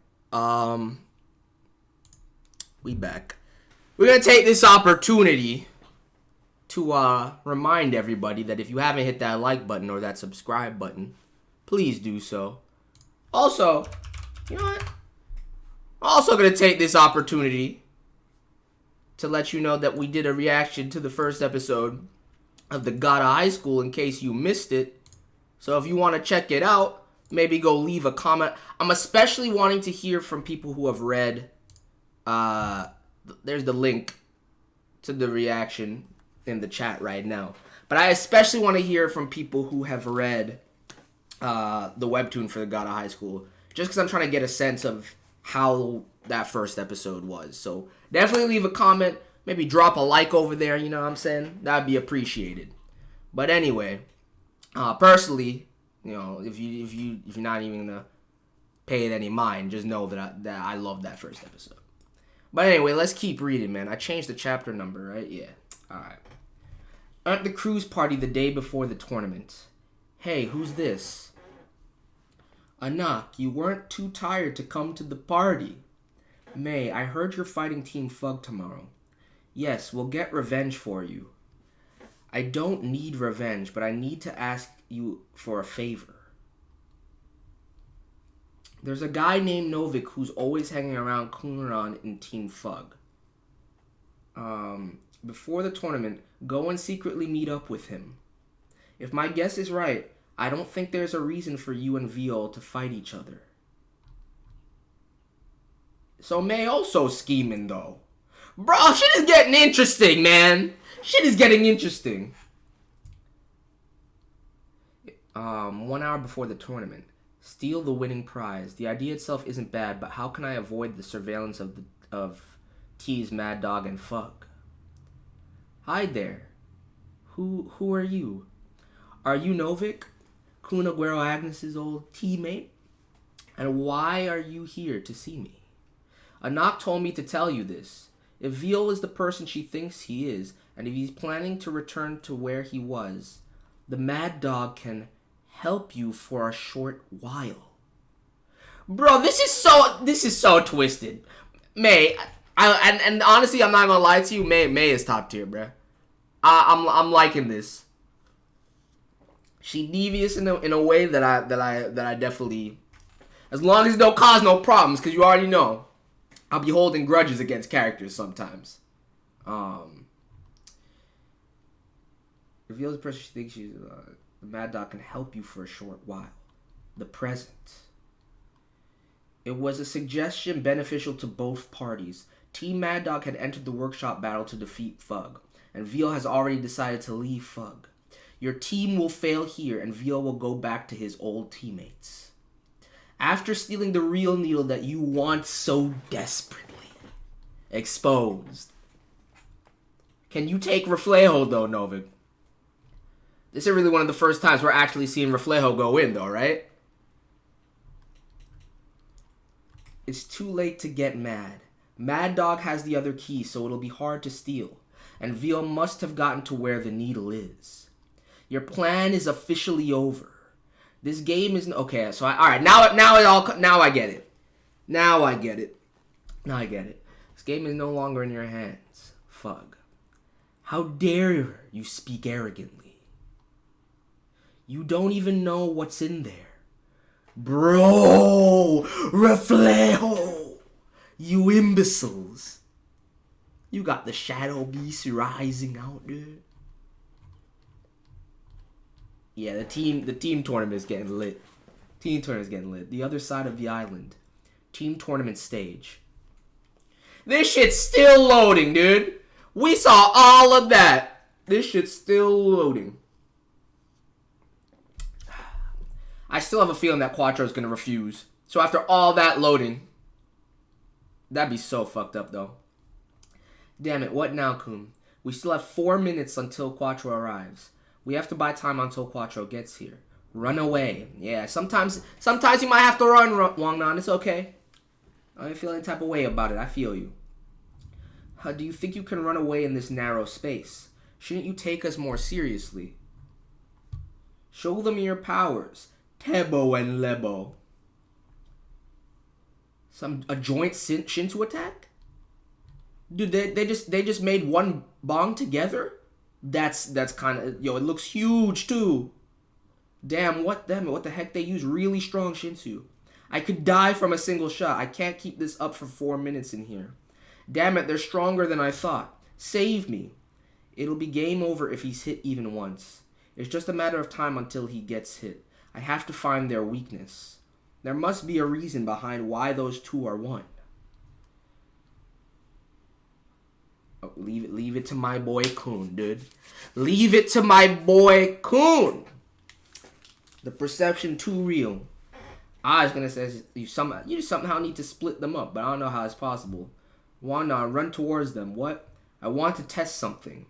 We back. We're gonna take this opportunity to remind everybody that if you haven't hit that like button or that subscribe button, please do so. Also, you know what? I'm also gonna take this opportunity to let you know that we did a reaction to the first episode of the God of High School in case you missed it. So if you want to check it out, maybe go leave a comment. I'm especially wanting to hear from people who have read. There's the link to the reaction in the chat right now. But I especially want to hear from people who have read the webtoon for the God of High School, just because I'm trying to get a sense of how that first episode was. So definitely leave a comment, maybe drop a like over there, you know what I'm saying? That'd be appreciated. But anyway, personally, you know, if you're not even gonna pay it any mind, just know that I love that first episode. But anyway, let's keep reading, man. I changed the chapter number, right? Yeah. All right. At the cruise party the day before the tournament. Hey, who's this? Anak, you weren't too tired to come to the party. May, I heard you're fighting Team Fug tomorrow. Yes, we'll get revenge for you. I don't need revenge, but I need to ask you for a favor. There's a guy named Novik who's always hanging around Kunran in Team Fug. Before the tournament, go and secretly meet up with him. If my guess is right, I don't think there's a reason for you and Viol to fight each other. So May also scheming, though. Bro, shit is getting interesting, man. Shit is getting interesting. 1 hour before the tournament. Steal the winning prize. The idea itself isn't bad, but how can I avoid the surveillance of T's Mad Dog and Fug? Hi there. Who are you? Are you Novik, Kun Aguero Agnes's old teammate? And why are you here to see me? Anak told me to tell you this. If Viol is the person she thinks he is, and if he's planning to return to where he was, the Mad Dog can help you for a short while. Bro, this is so twisted. May, and honestly, I'm not gonna lie to you. May is top tier, bro. I'm liking this. She devious in a way that I definitely, as long as it don't cause no problems, because you already know I'll be holding grudges against characters sometimes. Reveals the person she thinks she's. The Mad Dog can help you for a short while. The present. It was a suggestion beneficial to both parties. Team Mad Dog had entered the workshop battle to defeat Fug, and Viol has already decided to leave Fug. Your team will fail here, and Viol will go back to his old teammates. After stealing the real needle that you want so desperately. Exposed. Can you take Reflejo, though, Novik? This is really one of the first times we're actually seeing Reflejo go in, though, right? It's too late to get mad. Mad Dog has the other key, so it'll be hard to steal. And Veal must have gotten to where the needle is. Your plan is officially over. This game isn't okay. So alright, now I get it. Now I get it. This game is no longer in your hands. Fug. How dare you speak arrogantly? You don't even know what's in there. Bro, reflejo. You imbeciles. You got the shadow beast rising out, dude. Yeah, the team tournament is getting lit. The other side of the island. Team tournament stage. This shit's still loading, dude. We saw all of that. This shit's still loading. I still have a feeling that Quattro's gonna refuse. So after all that loading, that'd be so fucked up, though. Damn it, what now, Kun? We still have 4 minutes until Quattro arrives. We have to buy time until Quattro gets here. Run away. Yeah, sometimes you might have to run, Wangnan. It's okay. I feel any type of way about it. I feel you. Do you think you can run away in this narrow space? Shouldn't you take us more seriously? Show them your powers. Tebo and Lebo. A joint Shinto attack? Dude, they just made one bong together? That's kind of... Yo, it looks huge, too. Damn, what the heck? They use really strong Shinto. I could die from a single shot. I can't keep this up for 4 minutes in here. Damn it, they're stronger than I thought. Save me. It'll be game over if he's hit even once. It's just a matter of time until he gets hit. I have to find their weakness. There must be a reason behind why those two are one. Oh, leave it to my boy Kun, dude. Leave it to my boy Kun. The perception too real. I was gonna say you somehow need to split them up, but I don't know how it's possible. Wanna run towards them. What? I want to test something.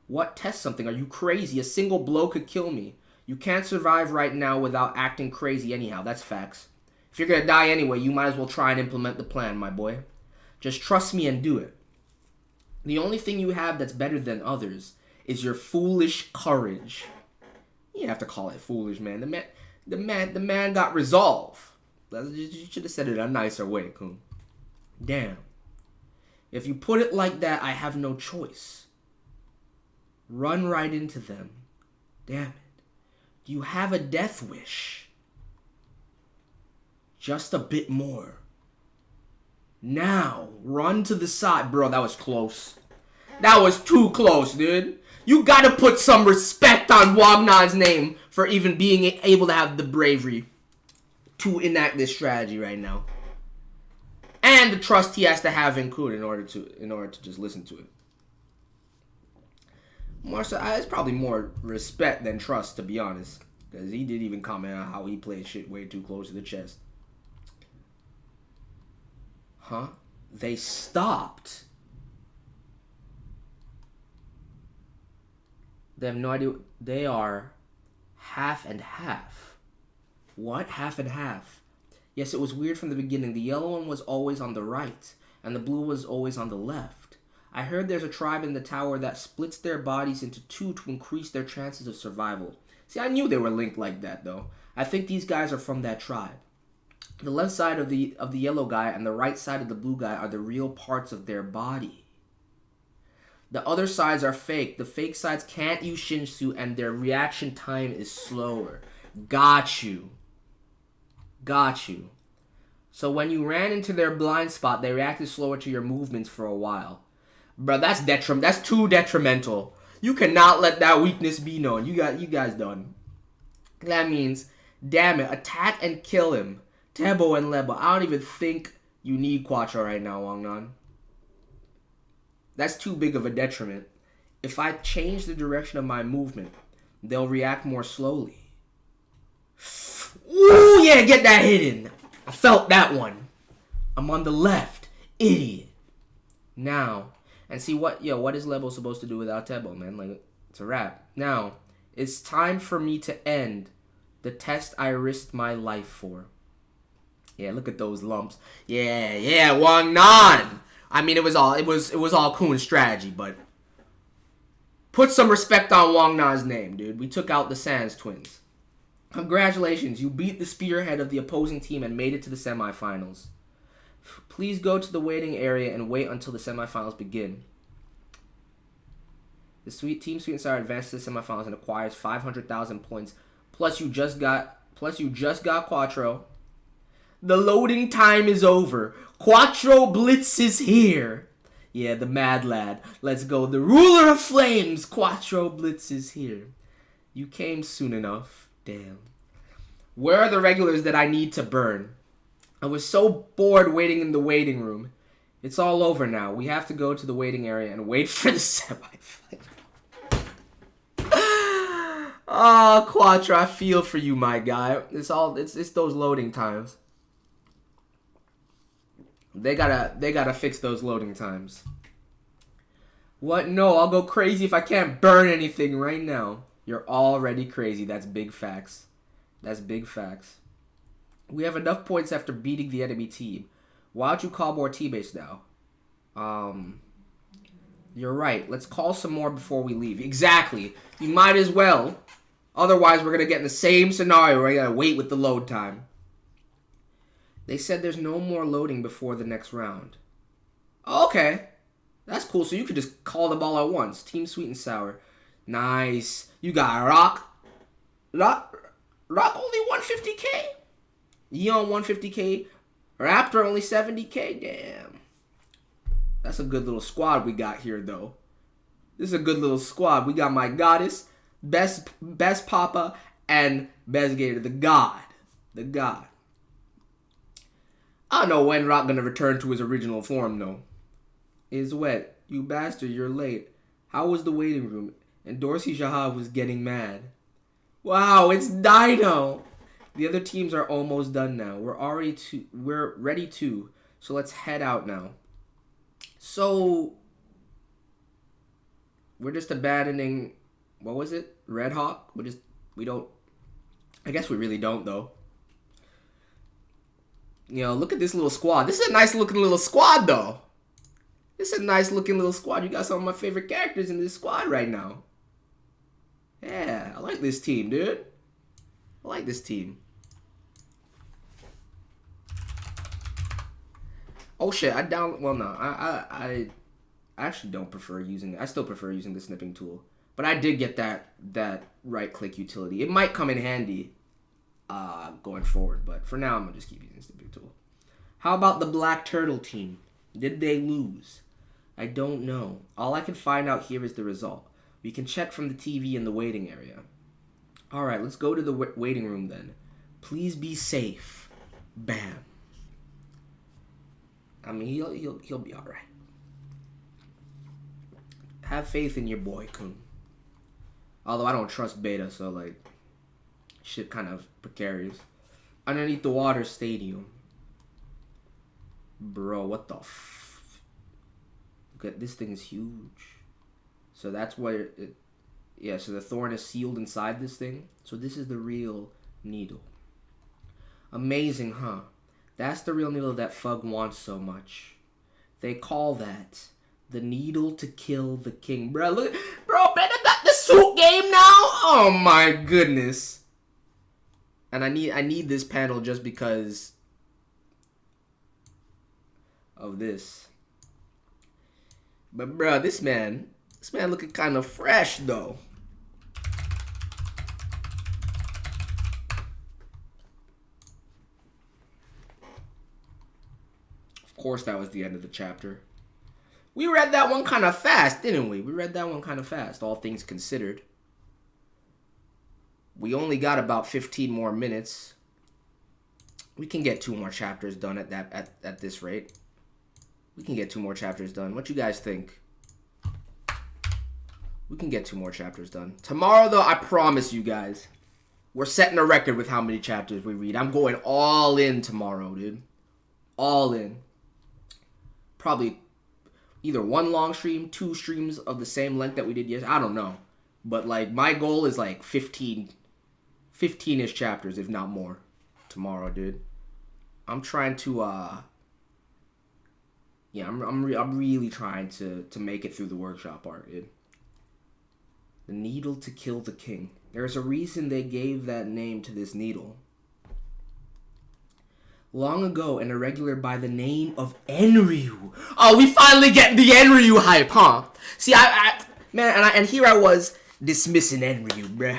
What? Test something? Are you crazy? A single blow could kill me. You can't survive right now without acting crazy anyhow. That's facts. If you're gonna die anyway, you might as well try and implement the plan, my boy. Just trust me and do it. The only thing you have that's better than others is your foolish courage. You have to call it foolish, man. The man got resolve. You should have said it a nicer way, Kun. Damn. If you put it like that, I have no choice. Run right into them. Damn it. Do you have a death wish? Just a bit more. Now, run to the side. Bro, that was close. That was too close, dude. You gotta put some respect on Wagnon's name for even being able to have the bravery to enact this strategy right now. And the trust he has to have in Kun in order to just listen to it. It's probably more respect than trust, to be honest. Because he did even comment on how he played shit way too close to the chest. Huh? They stopped. They have no idea. They are half and half. What? Half and half? Yes, it was weird from the beginning. The yellow one was always on the right, and the blue was always on the left. I heard there's a tribe in the tower that splits their bodies into two to increase their chances of survival. See, I knew they were linked like that, though. I think these guys are from that tribe. The left side of the yellow guy and the right side of the blue guy are the real parts of their body. The other sides are fake. The fake sides can't use Shinsu, and their reaction time is slower. Got you. Got you. So when you ran into their blind spot, they reacted slower to your movements for a while. Bro, that's too detrimental. You cannot let that weakness be known. You guys done. That means, damn it, attack and kill him. Tebo and Lebo. I don't even think you need Quattro right now, Wangnan. That's too big of a detriment. If I change the direction of my movement, they'll react more slowly. Ooh, yeah, get that hidden. I felt that one. I'm on the left. Idiot. Now, and see what is Lebo supposed to do without Tebo, man? Like, it's a wrap. Now, it's time for me to end the test I risked my life for. Yeah, look at those lumps. Yeah, Wang Nan. I mean, it was all Kun's strategy, but put some respect on Wang Nan's name, dude. We took out the Sands twins. Congratulations, you beat the spearhead of the opposing team and made it to the semifinals. Please go to the waiting area and wait until the semifinals begin. The Team Sweet and Sour advances to the semifinals and acquires 500,000 points. Plus you just got Quattro. The loading time is over. Quattro Blitz is here. Yeah, the mad lad. Let's go. The ruler of flames. Quattro Blitz is here. You came soon enough. Damn. Where are the regulars that I need to burn? I was so bored waiting in the waiting room. It's all over now. We have to go to the waiting area and wait for the semifinals. Oh, Quattro, I feel for you, my guy. It's those loading times. They gotta fix those loading times. What? No, I'll go crazy if I can't burn anything right now. You're already crazy. That's big facts. That's big facts. We have enough points after beating the enemy team. Why don't you call more teammates now? You're right. Let's call some more before we leave. Exactly. You might as well. Otherwise, we're going to get in the same scenario where we got to wait with the load time. They said there's no more loading before the next round. Okay. That's cool. So you could just call them all at once. Team Sweet and Sour. Nice. You got Rock. Rock only 150k? Yeon 150k. Raptor only 70k. Damn. That's a good little squad we got here, though. This is a good little squad. We got my goddess, Best Papa, and Best Gator. The God. The God. I don't know when Rock gonna return to his original form, though. It's wet. You bastard, you're late. How was the waiting room? And Dorsey Shahab was getting mad. Wow, it's Dino. The other teams are almost done now. We're ready to. So let's head out now. So we're just abandoning, what was it? Red Hawk? We don't, I guess we really don't, though. You know, look at this little squad. This is a nice looking little squad, though. This is a nice looking little squad. You got some of my favorite characters in this squad right now. Yeah, I like this team, dude. I like this team. Oh shit, I actually don't prefer using it. I still prefer using the snipping tool. But I did get that right click utility. It might come in handy going forward, but for now I'm gonna just keep using the snipping tool. How about the Black Turtle team? Did they lose? I don't know. All I can find out here is the result. We can check from the TV in the waiting area. Alright, let's go to the waiting room then. Please be safe. Bam. I mean, he'll be alright. Have faith in your boy, Kun. Although I don't trust Beta, so like, shit kind of precarious. Underneath the water stadium. Bro, what the Look at this thing is huge. So that's where it yeah, so the thorn is sealed inside this thing. So this is the real needle. Amazing, huh? That's the real needle that Fug wants so much. They call that the needle to kill the king. Bro, look, Beta got the suit game now? Oh my goodness. And I need this panel just because of this. But bro, this man looking kind of fresh though. Of course that was the end of the chapter. We read that one kind of fast, didn't we? We read that one kind of fast, all things considered. We only got about 15 more minutes. We can get 2 more chapters done at this rate. We can get 2 more chapters done. What you guys think? We can get 2 more chapters done. Tomorrow, though, I promise you guys, we're setting a record with how many chapters we read. I'm going all in tomorrow, dude. All in. Probably either 1 long stream, 2 streams of the same length that we did yesterday. I don't know. But, like, my goal is, like, 15-ish chapters, if not more, tomorrow, dude. I'm trying to yeah, I'm really trying to make it through the workshop art, dude. The needle to kill the king. There's a reason they gave that name to this needle. Long ago, an irregular by the name of Enryu. Oh, we finally get the Enryu hype, huh? See, and here I was dismissing Enryu, bruh.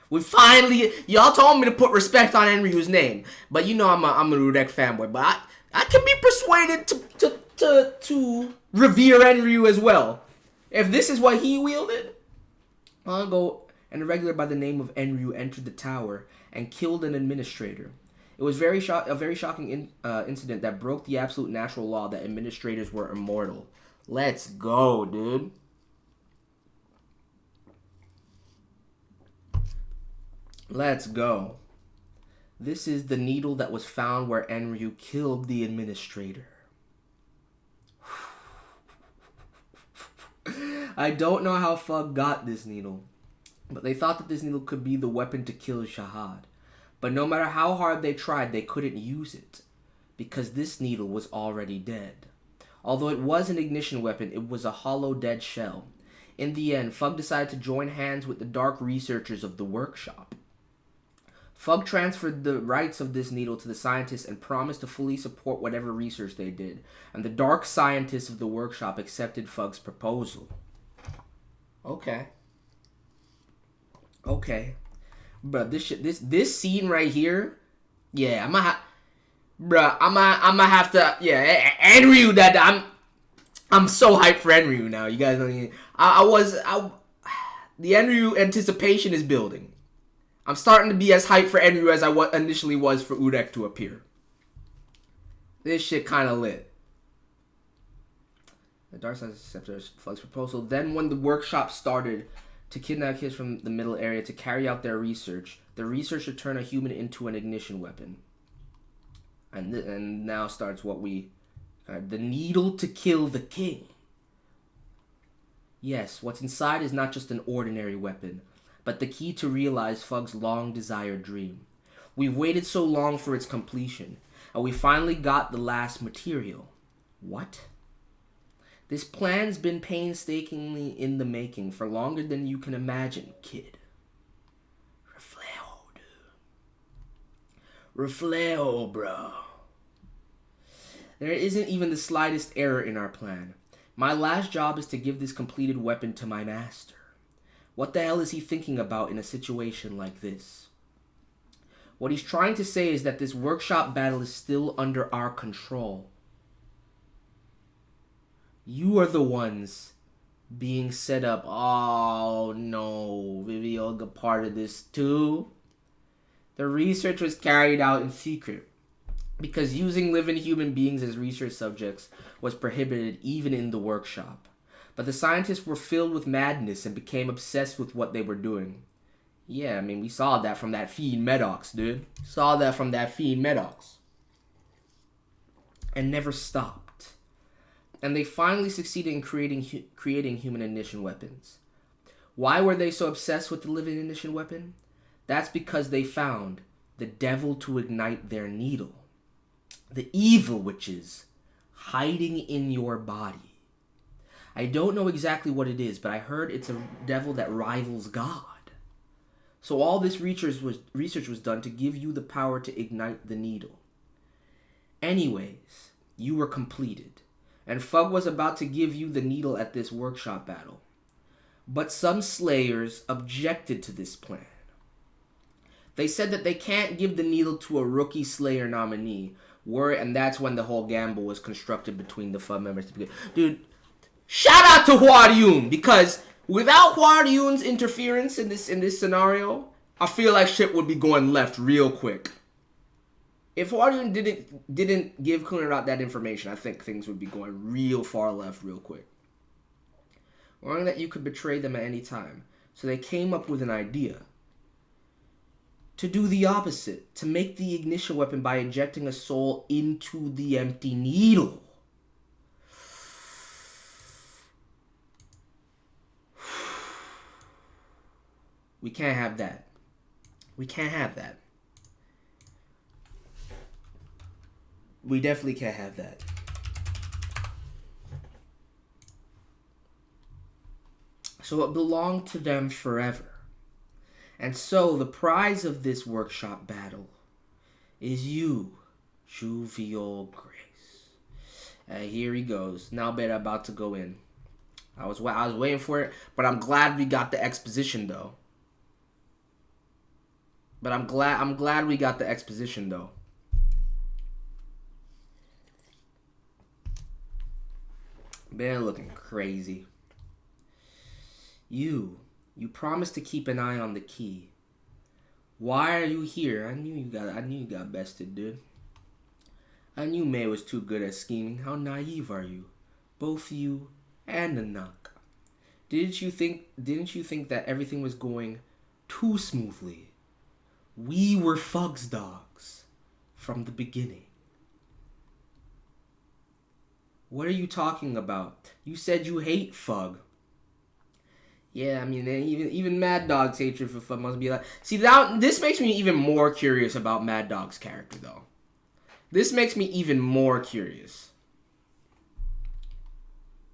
We finally, y'all told me to put respect on Enryu's name, but you know I'm a Rudek fanboy. But I can be persuaded to revere Enryu as well. If this is what he wielded, long ago, an irregular by the name of Enryu entered the tower and killed an administrator. It was a very shocking incident that broke the absolute natural law that administrators were immortal. Let's go, dude. Let's go. This is the needle that was found where Enryu killed the administrator. I don't know how Fug got this needle, but they thought that this needle could be the weapon to kill Shahad. But no matter how hard they tried, they couldn't use it, because this needle was already dead. Although it was an ignition weapon, it was a hollow dead shell. In the end, Fug decided to join hands with the dark researchers of the workshop. Fug transferred the rights of this needle to the scientists and promised to fully support whatever research they did, and the dark scientists of the workshop accepted Fug's proposal. Okay. Bruh, this scene right here, yeah, I'm gonna have to, yeah, Enryu, I'm so hyped for Enryu now. You guys know, the Enryu anticipation is building. I'm starting to be as hyped for Enryu as I initially was for Urek to appear. This shit kind of lit. The dark side accepted Fug's proposal. Then when the workshop started to kidnap kids from the middle area to carry out their research, the research to turn a human into an ignition weapon. And now starts what we... the needle to kill the king. Yes, what's inside is not just an ordinary weapon, but the key to realize Fug's long-desired dream. We've waited so long for its completion, and we finally got the last material. What? This plan's been painstakingly in the making for longer than you can imagine, kid. Reflejo, dude. Reflejo, bro. There isn't even the slightest error in our plan. My last job is to give this completed weapon to my master. What the hell is he thinking about in a situation like this? What he's trying to say is that this workshop battle is still under our control. You are the ones being set up. Oh no, Vivioga part of this too. The research was carried out in secret because using living human beings as research subjects was prohibited even in the workshop. But the scientists were filled with madness and became obsessed with what they were doing. Yeah, I mean, we saw that from that Fiend Medox, dude. Saw that from that Fiend Medox. And never stopped. And they finally succeeded in creating human ignition weapons. Why were they so obsessed with the living ignition weapon? That's because they found the devil to ignite their needle. The evil witches hiding in your body. I don't know exactly what it is, but I heard it's a devil that rivals God. So all this research was done to give you the power to ignite the needle. Anyways, you were completed, and Fug was about to give you the needle at this workshop battle. But some slayers objected to this plan. They said that they can't give the needle to a rookie slayer nominee, and that's when the whole gamble was constructed between the Fug members to begin. Dude, shout out to Hwaryun, because without Hwaryun's interference in this scenario, I feel like shit would be going left real quick. If Hwaryun didn't give Kunrat that information, I think things would be going real far left real quick. Learning that you could betray them at any time, so they came up with an idea. To do the opposite, to make the ignition weapon by injecting a soul into the empty needle. We can't have that. We can't have that. We definitely can't have that. So it belonged to them forever. And so the prize of this workshop battle is you, Jovial Grace. And here he goes. Now Beta about to go in. I was waiting for it, but I'm glad we got the exposition though. I'm glad we got the exposition though. Man, looking crazy. You promised to keep an eye on the key. Why are you here? I knew you got bested, dude. I knew May was too good at scheming. How naive are you? Both you and Nanak. Didn't you think that everything was going too smoothly? We were Fug's dogs from the beginning. What are you talking about? You said you hate Fug. Yeah, I mean, even Mad Dog's hatred for Fug must be like... See, this makes me even more curious about Mad Dog's character, though. This makes me even more curious.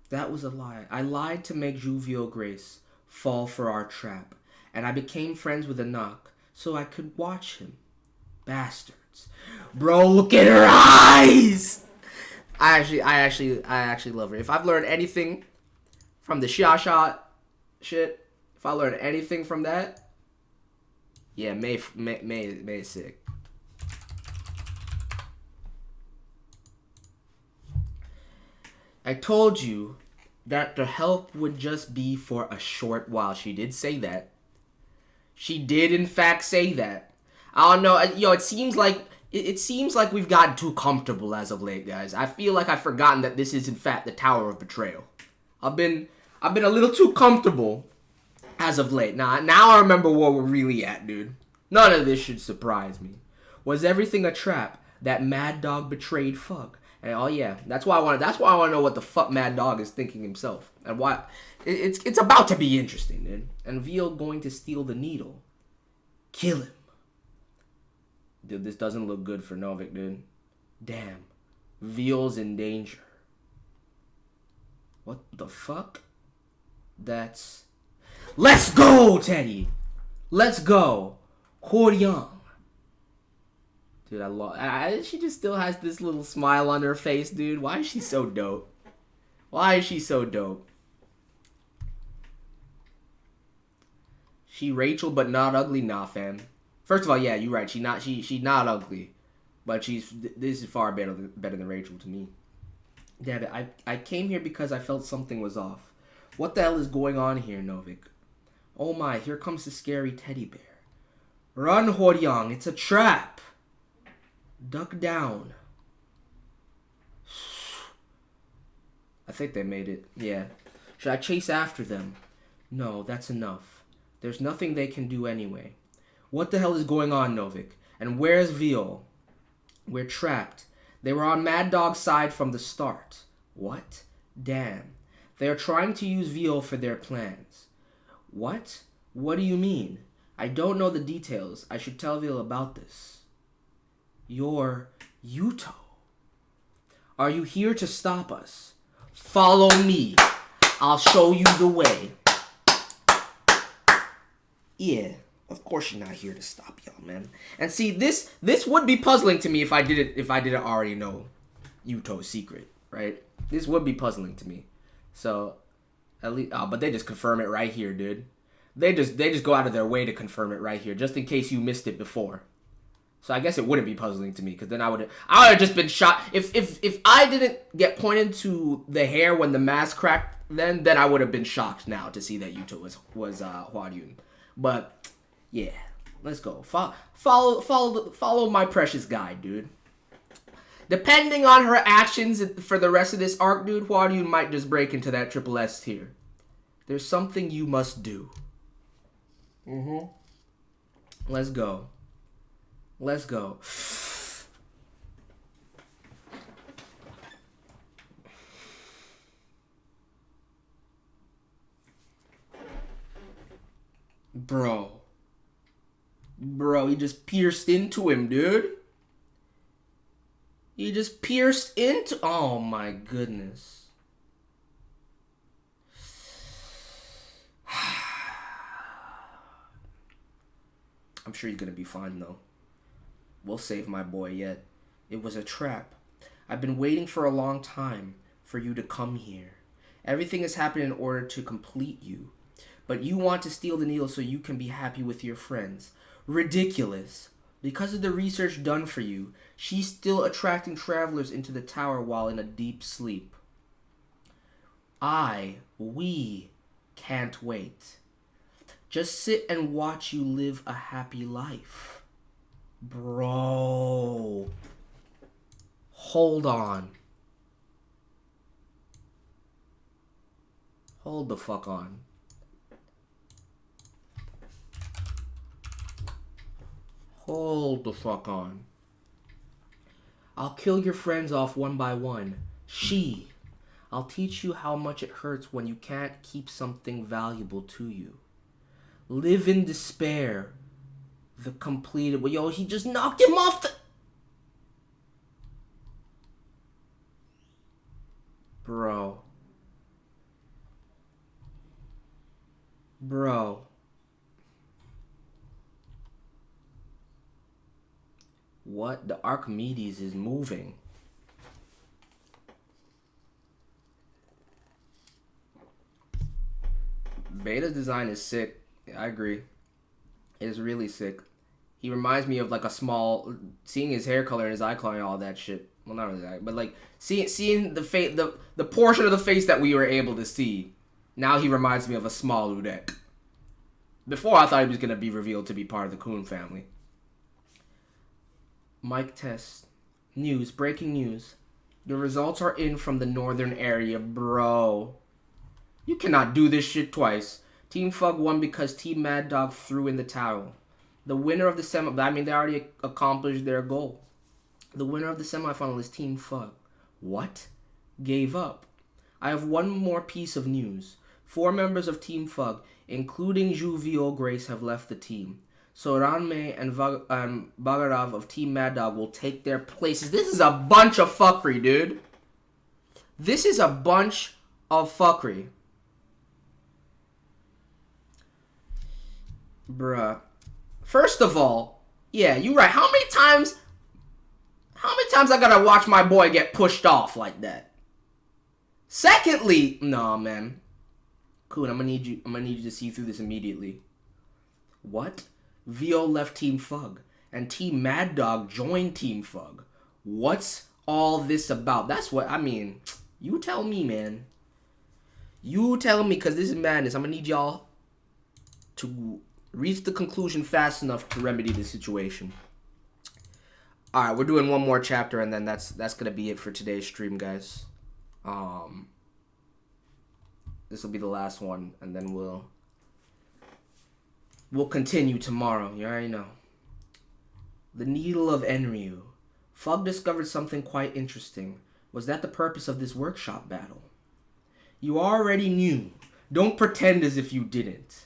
That was a lie. I lied to make Jovial Grace fall for our trap, and I became friends with Anak so I could watch him. Bastards. Bro, look at her eyes! I actually love her. If I've learned anything from the Shot shit, if I learned anything from that, yeah, May is sick. I told you that the help would just be for a short while. She did say that. She did, in fact, say that. I don't know. It seems like we've gotten too comfortable as of late, guys. I feel like I've forgotten that this is, in fact, the Tower of Betrayal. I've been a little too comfortable as of late. Now I remember where we're really at, dude. None of this should surprise me. Was everything a trap? That Mad Dog betrayed Fug. And oh yeah, that's why I want to know what the fuck Mad Dog is thinking himself, and why it's about to be interesting, dude. And Veal going to steal the needle, kill him. Dude, this doesn't look good for Novik, dude. Damn, Veal's in danger. What the fuck? Let's go, Teddy. Let's go, Hworyang. Dude, she just still has this little smile on her face, dude. Why is she so dope? Why is she so dope? She Rachel, but not ugly? Nah, fam. First of all, yeah, you're right. She not ugly, but this is far better than Rachel to me. Damn it, I came here because I felt something was off. What the hell is going on here, Novik? Oh my, here comes the scary teddy bear. Run, Hworyang, it's a trap. Duck down. I think they made it. Yeah. Should I chase after them? No, that's enough. There's nothing they can do anyway. What the hell is going on, Novik? And where's Veal? We're trapped. They were on Mad Dog's side from the start. What? Damn. They are trying to use Veal for their plans. What? What do you mean? I don't know the details. I should tell Veal about this. You're Yuto. Are you here to stop us? Follow me. I'll show you the way. Yeah, of course you're not here to stop y'all, man. And see, this would be puzzling to me if I didn't already know Yuto's secret, right? This would be puzzling to me. So, at least, but they just confirm it right here, dude. They just go out of their way to confirm it right here, just in case you missed it before. So I guess it wouldn't be puzzling to me, because then I would have just been shocked. If I didn't get pointed to the hair when the mask cracked, then I would have been shocked now to see that Yuto was Hworyang. But yeah, let's go. Follow my precious guide, dude. Depending on her actions for the rest of this arc, dude, Hworyang might just break into that triple S tier. There's something you must do. Let's go. Let's go. Bro, he just pierced into him, dude. He just pierced into... Oh, my goodness. I'm sure he's going to be fine, though. We'll save my boy yet. It was a trap. I've been waiting for a long time for you to come here. Everything has happened in order to complete you. But you want to steal the needle so you can be happy with your friends. Ridiculous. Because of the research done for you, she's still attracting travelers into the tower while in a deep sleep. We can't wait. Just sit and watch you live a happy life. Bro. Hold on. Hold the fuck on. Hold the fuck on. I'll kill your friends off one by one. I'll teach you how much it hurts when you can't keep something valuable to you. Live in despair. The completed... Yo, he just knocked him off the... Bro. What? The Archimedes is moving. Beta's design is sick. I agree. It is really sick. He reminds me of like a small... Seeing his hair color and his eye color and all that shit. Well, not really that, but like seeing the face, the portion of the face that we were able to see. Now he reminds me of a small Udek. Before I thought he was going to be revealed to be part of the Kun family. Mic test. News. Breaking news. The results are in from the northern area, bro. You cannot do this shit twice. Team Fug won because Team Mad Dog threw in the towel. The winner of the they already accomplished their goal. The winner of the semifinal is Team Fug. What? Gave up. I have one more piece of news. 4 members of Team Fug, including Juvio Grace, have left the team. So Ranmei and Bagarav of Team Mad Dog will take their places. This is a bunch of fuckery, dude. This is a bunch of fuckery. Bruh. First of all, yeah, you right. How many times I gotta watch my boy get pushed off like that? Secondly, nah, man. Kun, I'm gonna need you to see through this immediately. What? Vio left Team Fug, and Team Mad Dog joined Team Fug. What's all this about? That's what, I mean, you tell me, man. You tell me, because this is madness. I'm gonna need y'all to reach the conclusion fast enough to remedy the situation. Alright, we're doing one more chapter, and then that's gonna be it for today's stream, guys. This will be the last one, and then we'll continue tomorrow. You already know. The Needle of Enryu. Fug discovered something quite interesting. Was that the purpose of this workshop battle? You already knew. Don't pretend as if you didn't.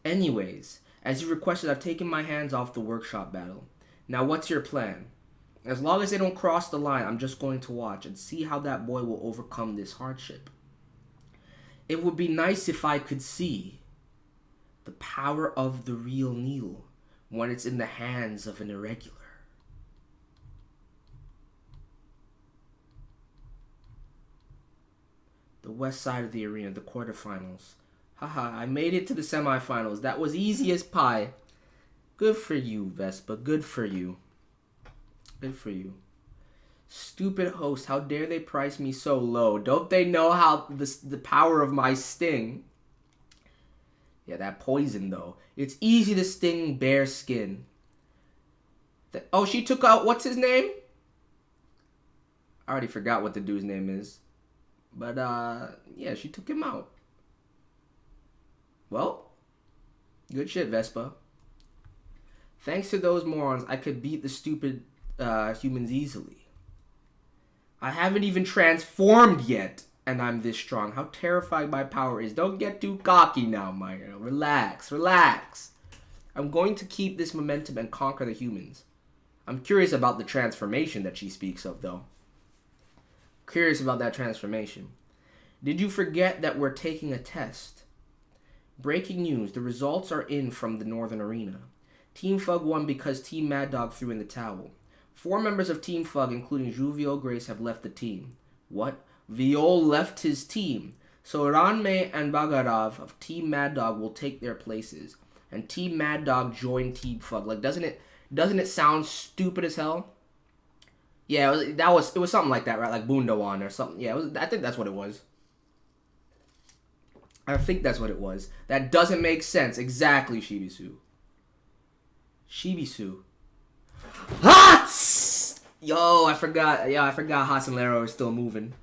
Anyways, as you requested, I've taken my hands off the workshop battle. Now what's your plan? As long as they don't cross the line, I'm just going to watch and see how that boy will overcome this hardship. It would be nice if I could see the power of the real needle when it's in the hands of an irregular. The west side of the arena, the quarterfinals. Haha, I made it to the semifinals. That was easy as pie. Good for you, Vespa. Good for you. Good for you. Stupid host, how dare they price me so low? Don't they know how the power of my sting? Yeah, that poison, though. It's easy to sting bare skin. Oh, she took out, what's his name? I already forgot what the dude's name is. But, yeah, she took him out. Well, good shit, Vespa. Thanks to those morons, I could beat the stupid humans easily. I haven't even transformed yet, and I'm this strong. How terrifying my power is. Don't get too cocky now, my girl. Relax, relax. I'm going to keep this momentum and conquer the humans. I'm curious about the transformation that she speaks of, though. Curious about that transformation. Did you forget that we're taking a test? Breaking news. The results are in from the Northern Arena. Team Fug won because Team Mad Dog threw in the towel. 4 members of Team Fug, including Juviel Grace, have left the team. What? Viol left his team. So Ranmei and Bagarav of Team Mad Dog will take their places. And Team Mad Dog joined Team Fug. Like, doesn't it sound stupid as hell? Yeah, it was something like that, right? Like Bundawan or something. Yeah, I think that's what it was. I think that's what it was. That doesn't make sense. Exactly, Shibisu. Shibisu. Hots! Yo, I forgot. Yeah, I forgot Hasenlero is still moving.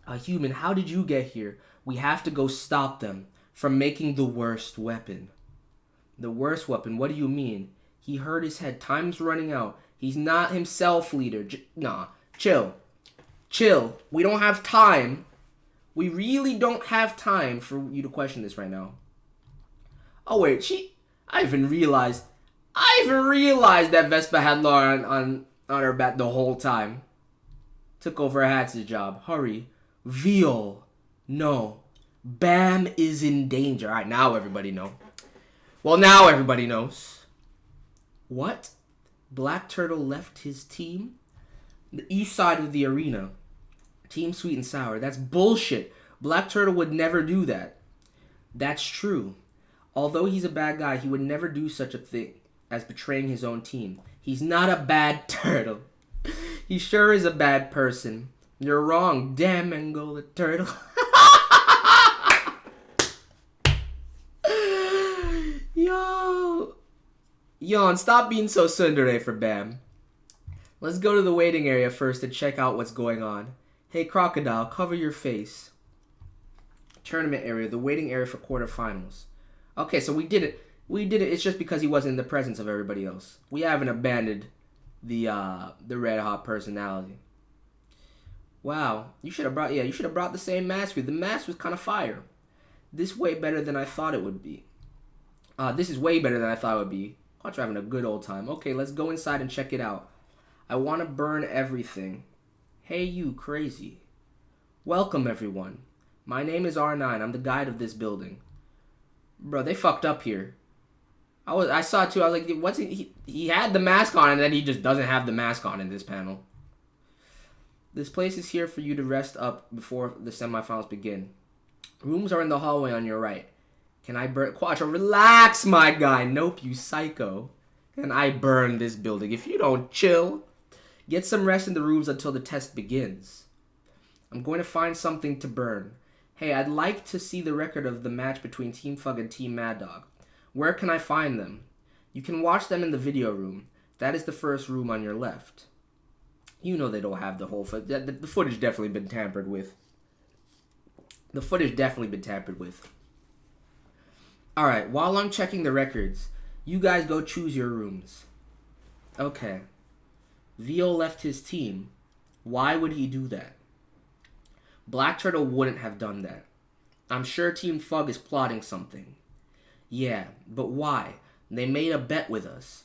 A human, how did you get here? We have to go stop them from making the worst weapon. The worst weapon? What do you mean? He hurt his head. Time's running out. He's not himself, leader. Nah, chill. Chill. We don't have time. We really don't have time for you to question this right now. Oh, wait. I even realized that Vespa had Laura on her back the whole time. Took over Hatz's job. Hurry. Viol. No. Bam is in danger. Alright, now everybody knows. Well, now everybody knows. What? Black Turtle left his team? The east side of the arena. Team Sweet and Sour. That's bullshit. Black Turtle would never do that. That's true. Although he's a bad guy, he would never do such a thing as betraying his own team. He's not a bad turtle. He sure is a bad person. You're wrong. Damn Angola Turtle. Yo, and stop being so tsundere for Bam. Let's go to the waiting area first and check out what's going on. Hey, Crocodile, cover your face. Tournament area, the waiting area for quarterfinals. Okay, so we did it. We did it. It's just because he wasn't in the presence of everybody else. We haven't abandoned the red hot personality. Wow, you should have brought the same mask with. The mask was kind of fire. This way better than I thought it would be. This is way better than I thought it would be. Watch, we're having a good old time. Okay, let's go inside and check it out. I want to burn everything. Hey, you crazy. Welcome, everyone. My name is R9. I'm the guide of this building. Bro, they fucked up here. I saw it too. I was like, what's he had the mask on and then he just doesn't have the mask on in this panel. This place is here for you to rest up before the semifinals begin. Rooms are in the hallway on your right. Can I burn... Quattro, relax, my guy. Nope, you psycho. Can I burn this building? If you don't chill, get some rest in the rooms until the test begins. I'm going to find something to burn. Hey, I'd like to see the record of the match between Team Fug and Team Mad Dog. Where can I find them? You can watch them in the video room. That is the first room on your left. You know they don't have the whole... The footage definitely been tampered with. The footage definitely been tampered with. Alright, while I'm checking the records, you guys go choose your rooms. Okay. Viol left his team. Why would he do that? Black Turtle wouldn't have done that. I'm sure Team Fug is plotting something. Yeah, but why? They made a bet with us.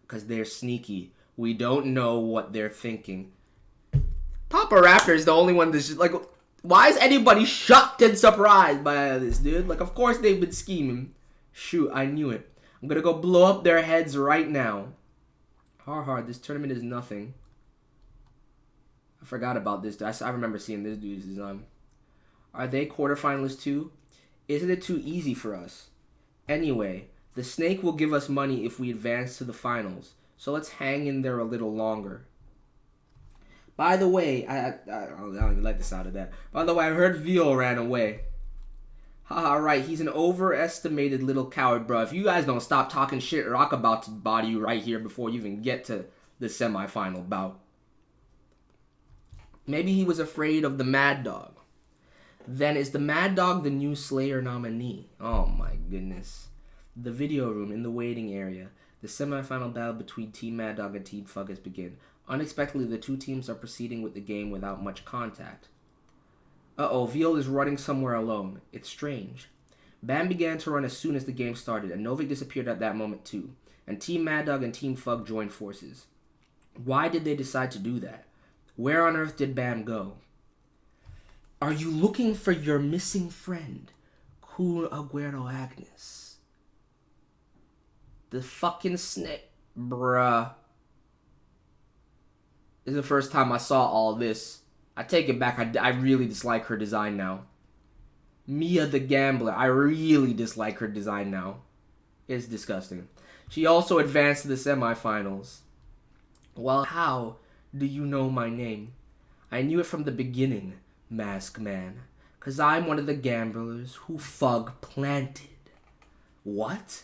Because they're sneaky. We don't know what they're thinking. Papa Raptor is the only one that's just like... Why is anybody shocked and surprised by this, dude? Like, of course they've been scheming. Shoot, I knew it. I'm gonna go blow up their heads right now. Hard, this tournament is nothing. I forgot about this. I remember seeing this dude's design. Are they quarterfinalists too? Isn't it too easy for us? Anyway, the snake will give us money if we advance to the finals. So let's hang in there a little longer. By the way, I don't even like the sound of that. By the way, I heard Viol ran away. Haha, right. He's an overestimated little coward, bro. If you guys don't stop talking shit, Rock about to body you right here before you even get to the semifinal bout. Maybe he was afraid of the Mad Dog. Then is the Mad Dog the new Slayer nominee? Oh my goodness. The video room in the waiting area. The semifinal battle between Team Mad Dog and Team Fug has begun. Unexpectedly, the two teams are proceeding with the game without much contact. Uh-oh, Viol is running somewhere alone. It's strange. Bam began to run as soon as the game started, and Novik disappeared at that moment too. And Team Mad Dog and Team Fug joined forces. Why did they decide to do that? Where on earth did Bam go? Are you looking for your missing friend, Kun Aguero Agnes? The fucking snake. Bruh. This is the first time I saw all this. I take it back. I really dislike her design now. Mia the Gambler. I really dislike her design now. It's disgusting. She also advanced to the semifinals. Well, how do you know my name? I knew it from the beginning, Mask Man. 'Cause I'm one of the gamblers who Fug planted. What?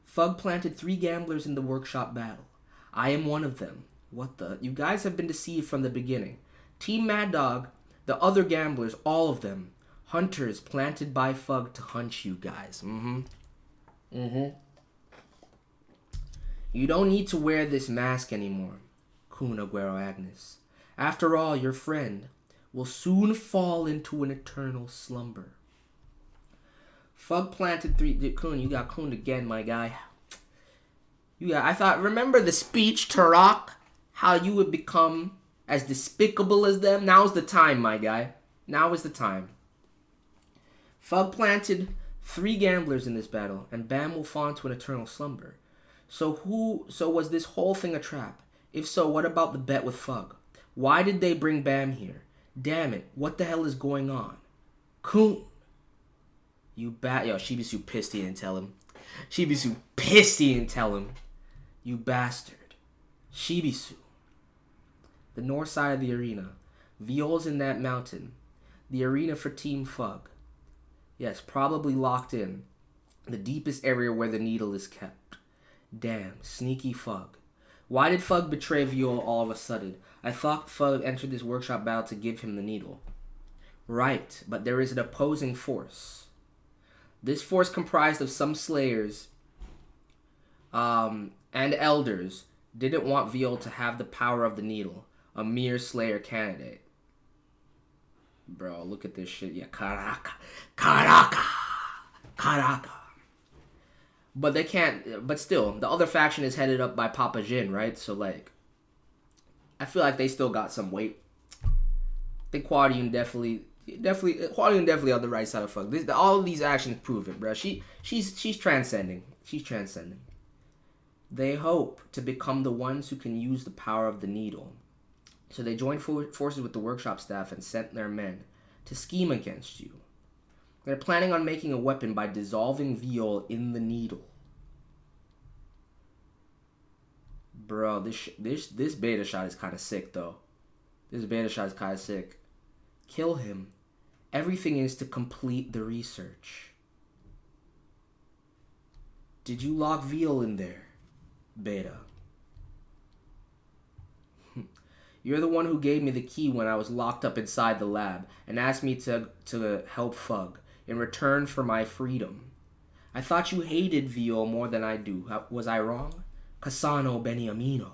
Fug planted 3 gamblers in the workshop battle. I am one of them. What the? You guys have been deceived from the beginning. Team Mad Dog, the other gamblers, all of them. Hunters planted by Fug to hunt you guys. You don't need to wear this mask anymore, Kun Aguero Agnes. After all, your friend will soon fall into an eternal slumber. Fug planted 3... Kun, you got Kun again, my guy. Remember the speech, Turok? How you would become as despicable as them? Now's the time, my guy. Now is the time. Fug planted 3 gamblers in this battle, and Bam will fall into an eternal slumber. So was this whole thing a trap? If so, what about the bet with Fug? Why did they bring Bam here? Damn it, what the hell is going on? Kun. Yo, Shibisu pissed he didn't tell him. Shibisu pissed he didn't tell him. You bastard. Shibisu. The north side of the arena. Viol's in that mountain. The arena for Team Fug. Yes, probably locked in. The deepest area where the needle is kept. Damn, sneaky Fug. Why did Fug betray Viol all of a sudden? I thought Fug entered this workshop battle to give him the needle. Right, but there is an opposing force. This force comprised of some slayers and elders didn't want Viol to have the power of the needle. A mere slayer candidate. Bro, look at this shit. Yeah, Karaka. But they can't, but still, the other faction is headed up by Papa Jin, right? So, like, I feel like they still got some weight. I think Quadian definitely on the right side of Fug. All of these actions prove it, bro. She's transcending. She's transcending. They hope to become the ones who can use the power of the needle. So they joined forces with the workshop staff and sent their men to scheme against you. They're planning on making a weapon by dissolving Viol in the needle. Bro, this beta shot is kind of sick, though. This beta shot is kind of sick. Kill him. Everything is to complete the research. Did you lock Viol in there, Beta? You're the one who gave me the key when I was locked up inside the lab and asked me to help Fug in return for my freedom. I thought you hated Viol more than I do. Was I wrong? Cassano Beniamino.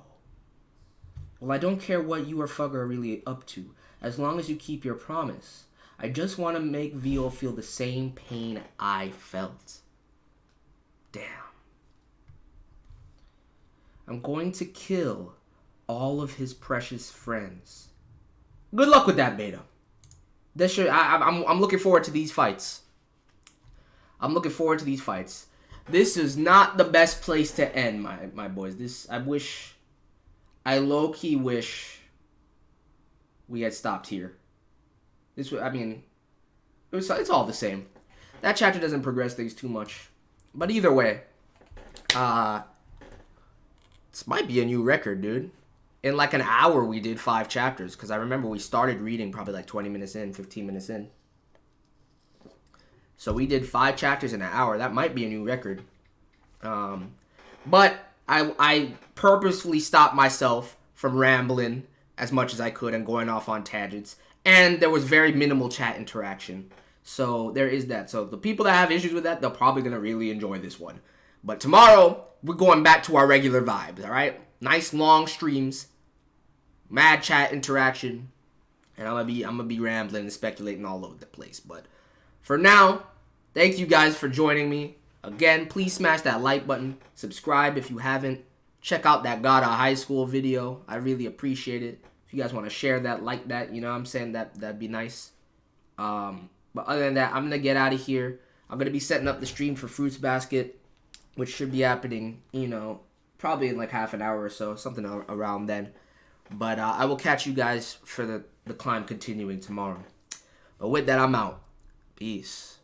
Well, I don't care what you or Fug are really up to, as long as you keep your promise. I just want to make Viol feel the same pain I felt. Damn. I'm going to kill all of his precious friends. Good luck with that, Beta. I'm looking forward to these fights. This is not the best place to end, my boys. I low-key wish we had stopped here. It's all the same. That chapter doesn't progress things too much. But either way, this might be a new record, dude. In like an hour, we did 5 chapters. Because I remember we started reading probably like 20 minutes in, 15 minutes in. So we did 5 chapters in an hour. That might be a new record. But I purposefully stopped myself from rambling as much as I could and going off on tangents. And there was very minimal chat interaction. So there is that. So the people that have issues with that, they're probably going to really enjoy this one. But tomorrow, we're going back to our regular vibes, all right? Nice long streams. Mad chat interaction. And I'm gonna be rambling and speculating all over the place. But for now, thank you guys for joining me. Again, please smash that like button. Subscribe if you haven't. check out that God of High School video. I really appreciate it. If you guys want to share that, like that, you know what I'm saying, that'd be nice. But other than that, I'm going to get out of here. I'm going to be setting up the stream for Fruits Basket, which should be happening, you know, probably in like half an hour or so, something around then. But I will catch you guys for the climb continuing tomorrow. But with that, I'm out. Peace.